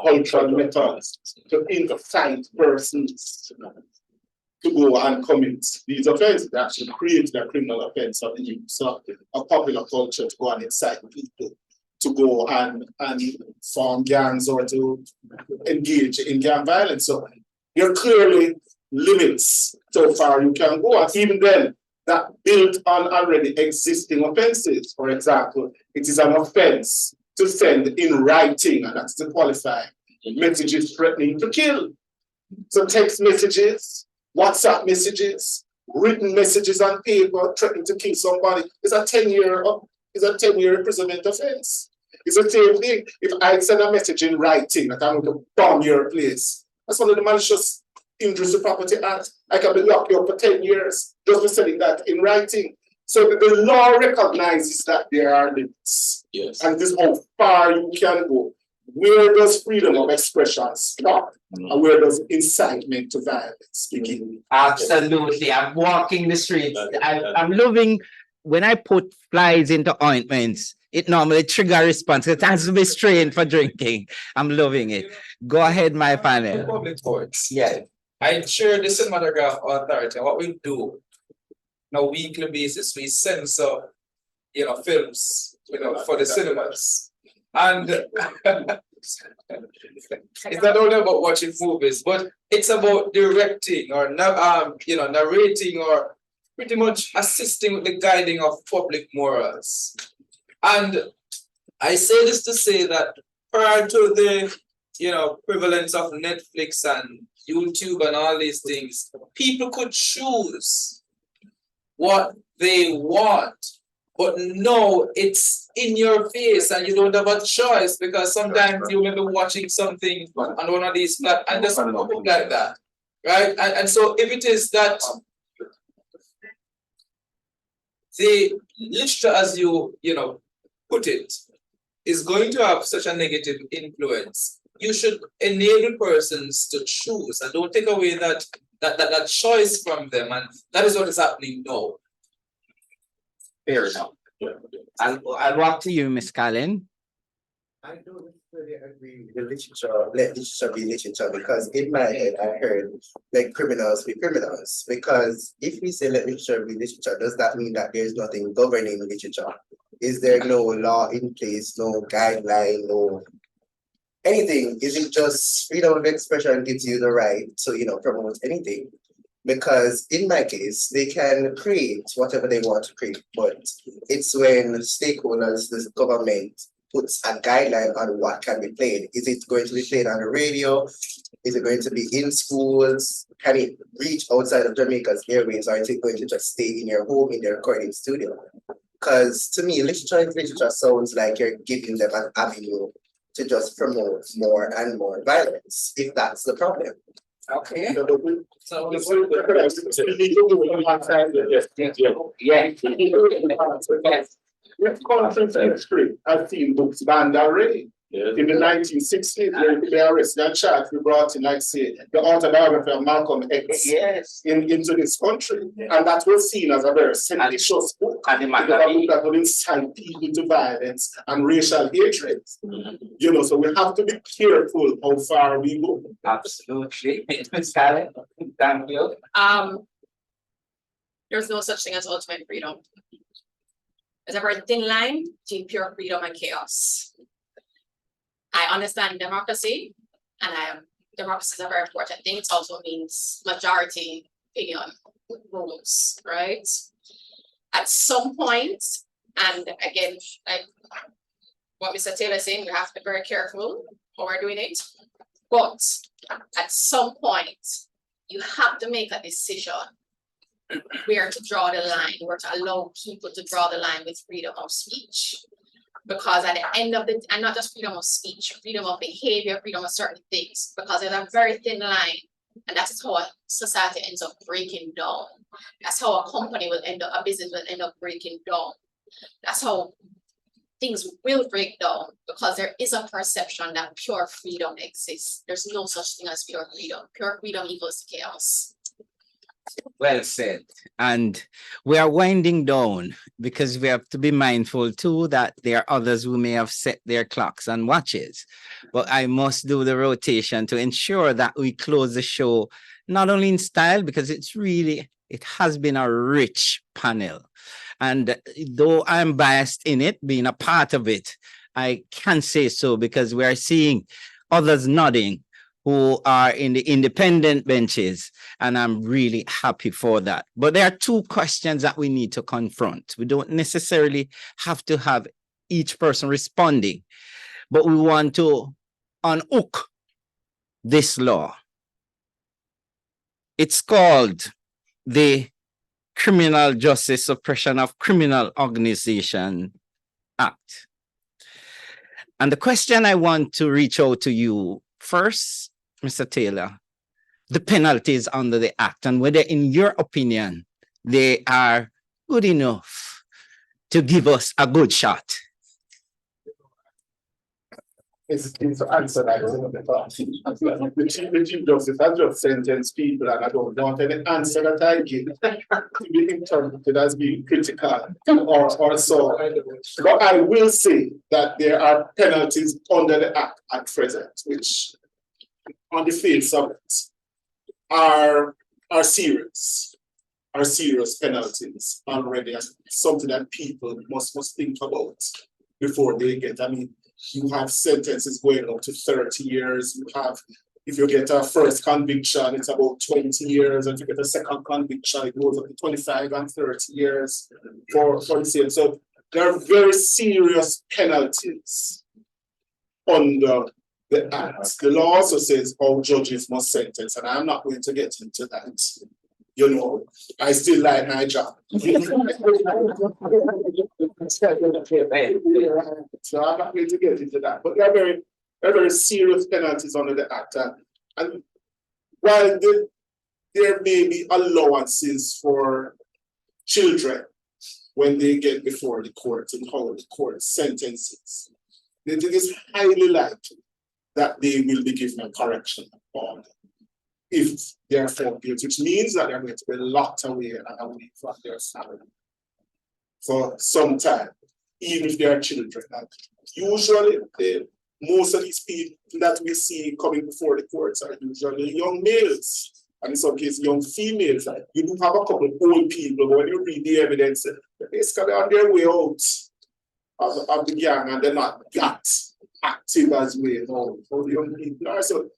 cultural methods to incite persons to go and commit these offenses. They actually create a criminal offense of the use of a popular culture to go and incite people to go and form gangs or to engage in gang violence. So there are clearly limits so far you can go. And even then, that built on already existing offenses. For example, it is an offense to send in writing, and that's to qualify, messages threatening to kill. So text messages, WhatsApp messages, written messages on paper threatening to kill somebody is a 10-year imprisonment offense. It's the same thing. If I send a message in writing that I'm going to bomb your place, that's one of the malicious injuries to property act. I can be locked up for 10 years just for sending that in writing. So the law recognizes that there are limits. Yes. And this is how far you can go. Where does freedom of expression stop? And where does incitement to violence begin? Absolutely. I'm walking the streets. I'm loving when I put flies into ointments, it normally trigger response. It has to be strained for drinking. I'm loving it. Go ahead, my panel. Public courts. Yeah. I chair the cinematograph authority. What we do on a weekly basis, we censor, films, for the cinemas. And it's not only about watching movies, but it's about directing or narrating or pretty much assisting with the guiding of public morals. And I say this to say that prior to the prevalence of Netflix and YouTube and all these things, people could choose what they want. But no, it's in your face and you don't have a choice because sometimes you may be watching something on one of these platforms and just look like that, right? And so if it is that the literature, as you put it, is going to have such a negative influence, you should enable persons to choose and don't take away that choice from them. And that is what is happening now. Fair enough. I'll walk to you, Miss Callen. I don't necessarily agree with the literature, let literature be literature, because in my head, I heard let criminals be criminals. Because if we say let literature be literature, does that mean that there's nothing governing literature? Is there no law in place, no guideline, no anything? Is it just freedom of expression gives you the right to, promote anything? Because in my case, they can create whatever they want to create, but it's when stakeholders, the government, puts a guideline on what can be played. Is it going to be played on the radio? Is it going to be in schools? Can it reach outside of Jamaica's airways, or is it going to just stay in your home, in the recording studio? Because to me, literature sounds like you're giving them an avenue to just promote more and more violence, if that's the problem. Okay. So Yes, conference history, I've seen books banned already. In the 1960s, they arrested and charged, we brought in, like say, the autobiography of Malcolm X into this country. And that was seen as a very seditious book. And a book that would incite people to violence and racial hatred. So we have to be careful how far we go. absolutely. Thank you. There's no such thing as ultimate freedom. There's a very thin line between pure freedom and chaos. I understand democracy, and democracy is a very important thing. It also means majority opinion rules, right? At some point, and again, like what Mr. Taylor is saying, we have to be very careful how we're doing it. But at some point, you have to make a decision where to draw the line, where to allow people to draw the line with freedom of speech. Because at the end of the, and not just freedom of speech, freedom of behavior, freedom of certain things, because there's a very thin line, and that's how a society ends up breaking down. That's how a company will end up, a business will end up breaking down. That's how things will break down, because there is a perception that pure freedom exists. There's no such thing as pure freedom. Pure freedom equals chaos. Well said. And we are winding down because we have to be mindful too that there are others who may have set their clocks and watches. But I must do the rotation to ensure that we close the show not only in style, because it has been a rich panel. And though I'm biased in it, being a part of it, I can say so because we are seeing others nodding who are in the independent benches, and I'm really happy for that. But there are two questions that we need to confront. We don't necessarily have to have each person responding, but we want to unhook this law. It's called the Criminal Justice Suppression of Criminal Organization Act. And the question I want to reach out to you first, Mr. Taylor, the penalties under the act, and whether in your opinion, they are good enough to give us a good shot. It's to answer that. The Chief Justice has just sentenced people, and I don't want any answer that I give to be interpreted as being critical or so. But I will say that there are penalties under the act at present, which on the face of it are serious penalties already, as something that people must think about before they get. I mean, you have sentences going up to 30 years. You have, if you get a first conviction, it's about 20 years. And if you get a second conviction, it goes up to 25 and 30 years for the same. So there are very serious penalties under the act. The law also says all judges must sentence, and I'm not going to get into that. You know, I still like my job. So I'm not going to get into that. But there are very serious penalties under the act. And while there may be allowances for children when they get before the court and how the court sentences, it is highly likely that they will be given a correction on if they are found guilty, which means that they're going to be locked away and away from their family for some time, even if they are children. And usually most of these people that we see coming before the courts are usually young males, and in some cases young females. You do have a couple of old people, but when you read the evidence, they're basically on their way out of the gang, and they're not that active as we know how the young people are. So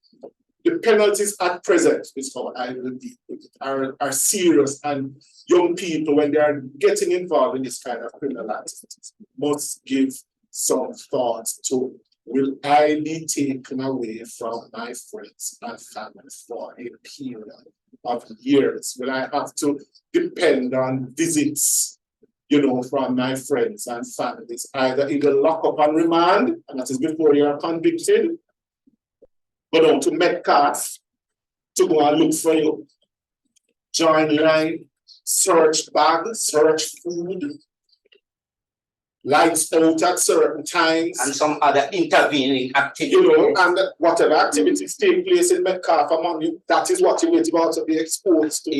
the penalties at present, is how I will deal with it, are serious, and young people, when they are getting involved in this kind of criminal activities, must give some thought to, will I be taken away from my friends and family for a period of years? Will I have to depend on visits, from my friends and families, either in the lockup and remand, and that is before you are convicted, go down to Metcalf to go and look for you, join line, search bag, search food, lights out at certain times, And some other intervening activities. and whatever activities take place in Metcalf among you, that is what you will also be exposed to.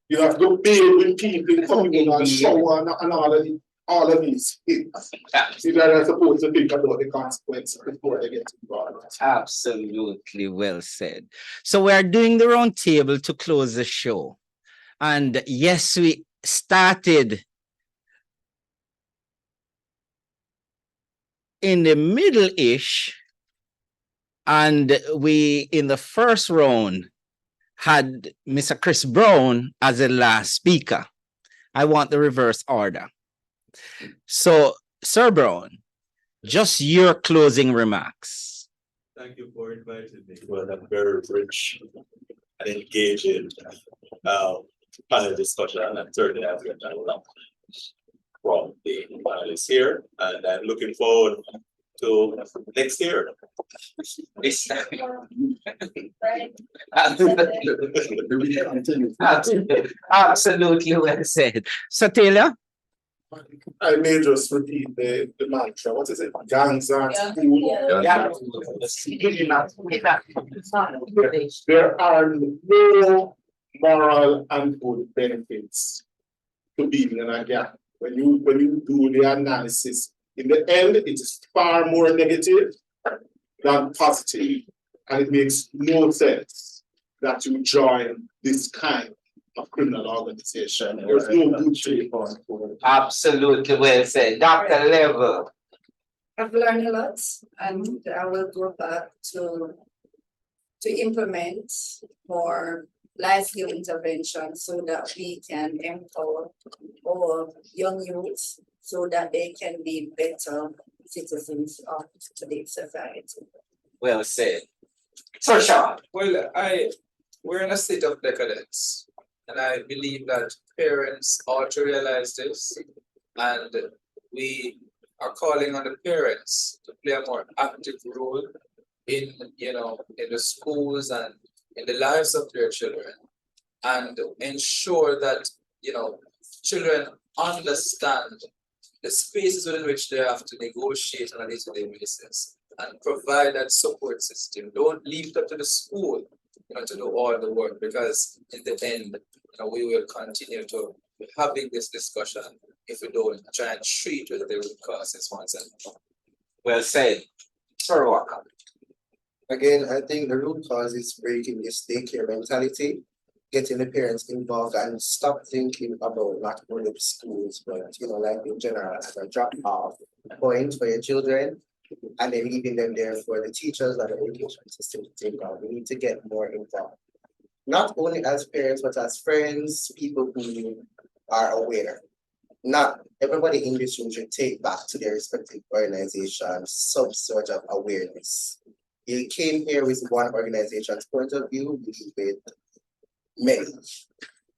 You have to bathe with people coming in and shower and all of these things. See, they're supposed to think about the consequences before they get involved. Absolutely well said. So we are doing the round table to close the show. And yes, we started in the middle-ish, and we, in the first round, had Mr. Chris Brown as the last speaker. I want the reverse order. So, Sir Brown, just your closing remarks. Thank you for inviting me for that very rich and engaging panel discussion. And certainly I've learned a lot from the panelists here, and I'm looking forward to next year. Absolutely well said. So, Taylor? I may just repeat the mantra. What is it? Gangs aren't cool. There are no moral and good benefits to being in a gang. When you do the analysis, in the end, it is far more negative than positive, and it makes no sense that you join this kind of criminal organization. There's no good shape on it. Absolutely well said. Dr. Level. I've learned a lot, and I will go back to implement more life skill intervention so that we can empower our young youth so that they can be better citizens of today's society. Well said. So, Sean. Well, we're in a state of decadence, and I believe that parents ought to realize this, and we are calling on the parents to play a more active role in the schools and in the lives of their children, and ensure that children understand the spaces within which they have to negotiate on a day-to-day basis and provide that support system. Don't leave it up to the school, to do all the work, because in the end, we will continue to be having this discussion if we don't try and treat with the root causes once and for all. Well said. Sir Walker. Again, I think the root cause is breaking this daycare mentality, getting the parents involved and stop thinking about not only the schools, but like in general, as a drop-off point for your children, and then leaving them there for the teachers and the education system to take on. We need to get more involved. Not only as parents, but as friends, people who are aware. Not everybody in this room should take back to their respective organizations some sort of awareness. You came here with one organization's point of view, with many.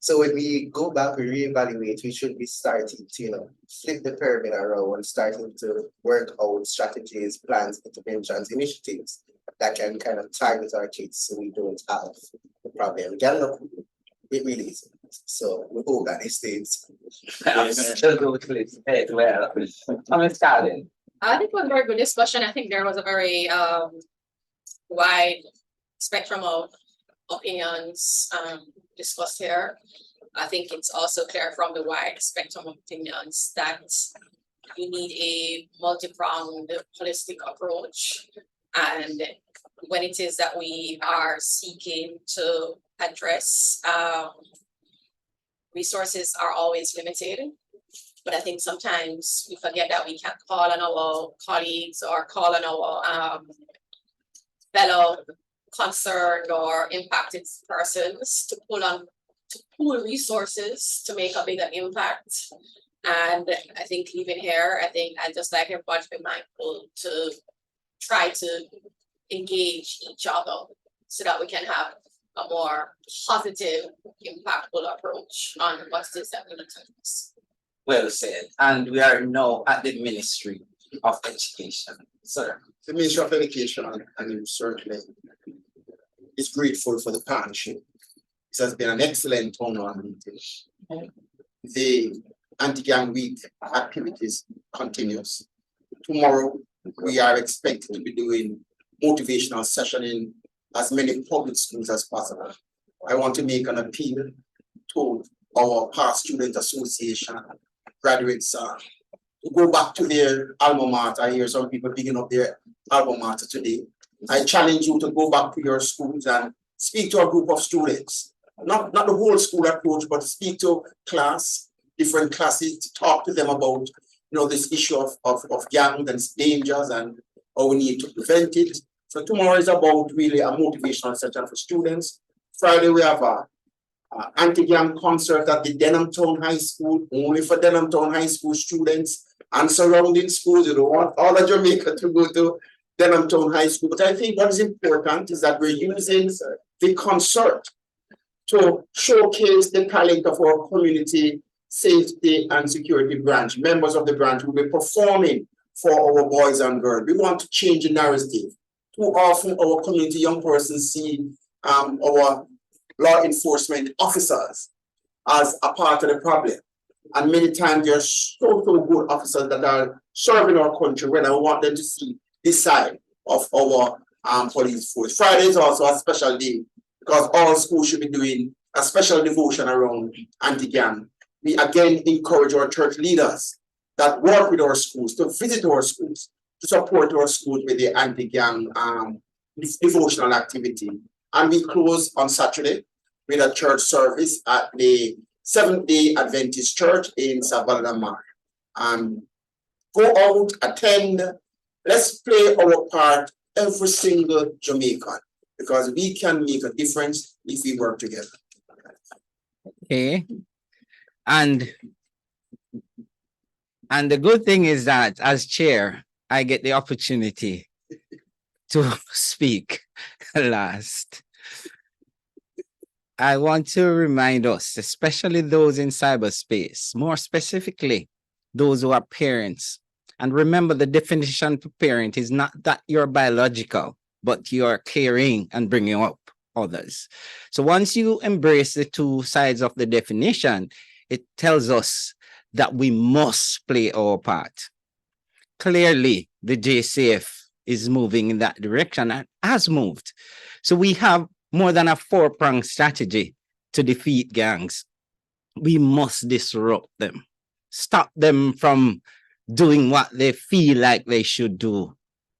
So when we go back, we reevaluate, we should be starting to, flip the pyramid around, starting to work out strategies, plans, interventions, initiatives that can kind of target our kids so we don't have the problem. It really is. So we hope that it stays. Absolutely. Well, I'm starting. I think it was a very good discussion. I think there was a very wide spectrum of opinions discussed here. I think it's also clear from the wide spectrum of opinions that you need a multi-pronged holistic approach. And when it is that we are seeking to address, resources are always limited. But I think sometimes we forget that we can call on our colleagues or call on our fellow concerned or impacted persons to pool resources to make a bigger impact. And I think even here, I just like everybody to be mindful to try to engage each other so that we can have a more positive, impactful approach on what it is that we need to do. Well said. And we are now at the Ministry of Education. Sir. The Ministry of Education and certainly is grateful for the partnership. This has been an excellent townhall meeting. The anti-gang week activities continues. Tomorrow, we are expected to be doing motivational session in as many public schools as possible. I want to make an appeal to our past student association graduates to go back to their alma mater. I hear some people picking up their alma mater today. I challenge you to go back to your schools and speak to a group of students. Not the whole school approach, but speak to different classes, to talk to them about this issue of gangs and its dangers and how we need to prevent it. So tomorrow is about really a motivational session for students. Friday we have a anti-gang concert at the Denham Town High School, only for Denham Town High School students and surrounding schools. You don't want all of Jamaica to go to Denham Town High School. But I think what is important is that we're using the concert to showcase the talent of our community safety and security branch. Members of the branch will be performing for our boys and girls. We want to change the narrative. Too often our community young persons see our law enforcement officers as a part of the problem. And many times there are so good officers that are serving our country when I want them to see this side of our police force. Friday is also a special day because all schools should be doing a special devotion around anti-gang. We again encourage our church leaders that work with our schools to visit our schools, to support our schools with the anti-gang devotional activity. And we close on Saturday with a church service at the Seventh-day Adventist Church in Savannah. Go out, attend, let's play our part, every single Jamaican, because we can make a difference if we work together. Okay. And the good thing is that as chair, I get the opportunity to speak last. I want to remind us, especially those in cyberspace, more specifically, those who are parents. And remember, the definition for parent is not that you're biological, but you're caring and bringing up others. So once you embrace the two sides of the definition, it tells us that we must play our part. Clearly, the JCF is moving in that direction and has moved. So we have more than a four-pronged strategy to defeat gangs. We must disrupt them, stop them from doing what they feel like they should do.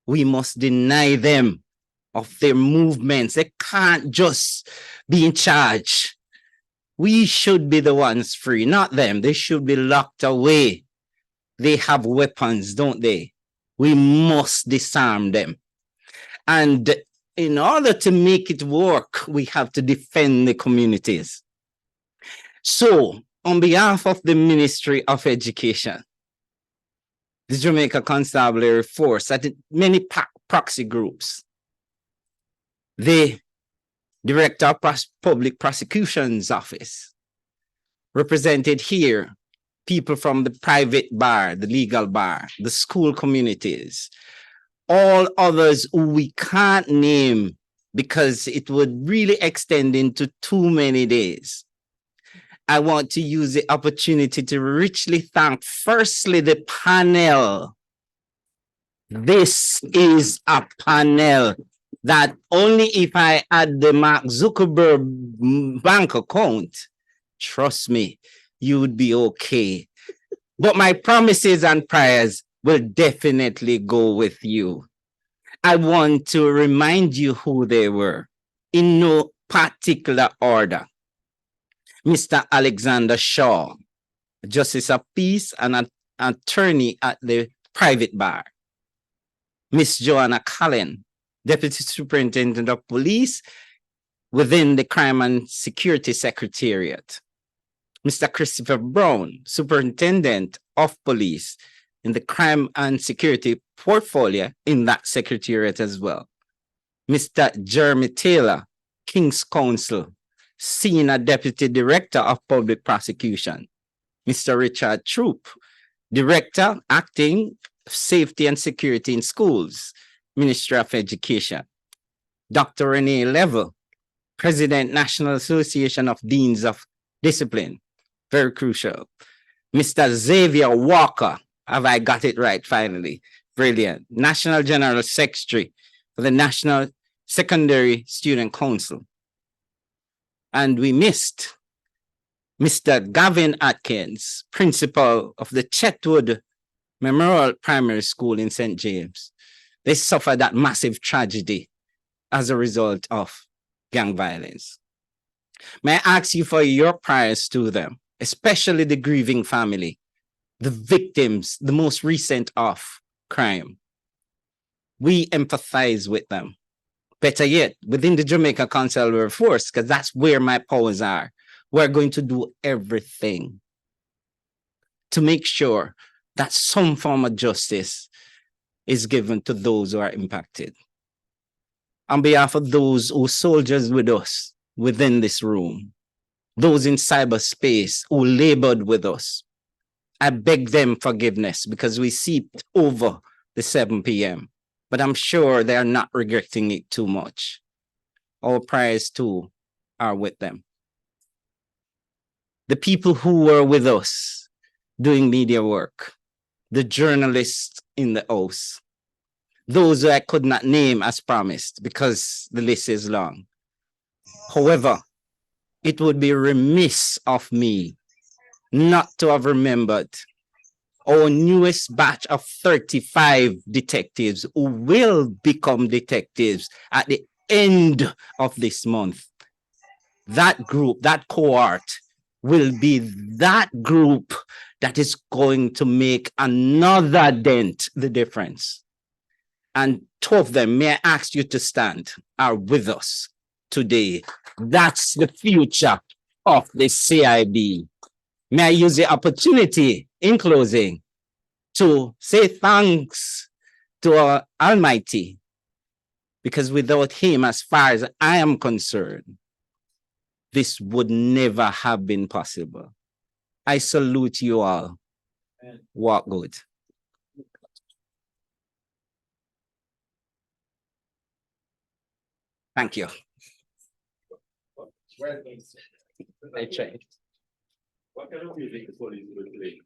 We must deny them of their movements. They can't just be in charge. We should be the ones free, not them. They should be locked away. They have weapons, don't they? We must disarm them. And in order to make it work, we have to defend the communities. So, on behalf of the Ministry of Education, the Jamaica Constabulary Force, at many proxy groups, the Director of Public Prosecution's Office, represented here, people from the private bar, the legal bar, the school communities, all others who we can't name because it would really extend into too many days. I want to use the opportunity to richly thank, firstly, the panel. This is a panel that only if I add the Mark Zuckerberg bank account, trust me, you would be okay. But my promises and prayers will definitely go with you. I want to remind you who they were in no particular order. Mr. Alexander Shaw, Justice of Peace and an attorney at the private bar. Miss Joanna Cullen, Deputy Superintendent of Police within the Crime and Security Secretariat. Mr. Christopher Brown, Superintendent of Police in the Crime and Security portfolio in that secretariat as well. Mr. Jeremy Taylor, King's Counsel, Senior Deputy Director of Public Prosecution. Mr. Richard Troop, Director, Acting Safety and Security in Schools, Ministry of Education. Dr. Renee Level, President, National Association of Deans of Discipline, very crucial. Mr. Xavier Walker, have I got it right finally? Brilliant. National General Secretary for the National Secondary Student Council. And we missed Mr. Gavin Atkins, principal of the Chetwood Memorial Primary School in St. James. They suffered that massive tragedy as a result of gang violence. May I ask you for your prayers to them, especially the grieving family, the victims, the most recent of crime. We empathize with them. Better yet, within the Jamaica Council Force, because that's where my powers are. We're going to do everything to make sure that some form of justice is given to those who are impacted. On behalf of those who soldiers with us within this room, those in cyberspace who labored with us, I beg them forgiveness because we seeped over the 7 p.m. But I'm sure they are not regretting it too much. Our prayers too are with them. The people who were with us doing media work, the journalists in the house, those who I could not name as promised because the list is long. However, it would be remiss of me not to have remembered our newest batch of 35 detectives who will become detectives at the end of this month. That group, that cohort, will be that group that is going to make another dent the difference. And two of them, may I ask you to stand, are with us today. That's the future of the CIB. May I use the opportunity in closing to say thanks to our Almighty, because without him, as far as I am concerned, this would never have been possible. I salute you all. Walk good. Thank you. I tried. What kind of music is what is really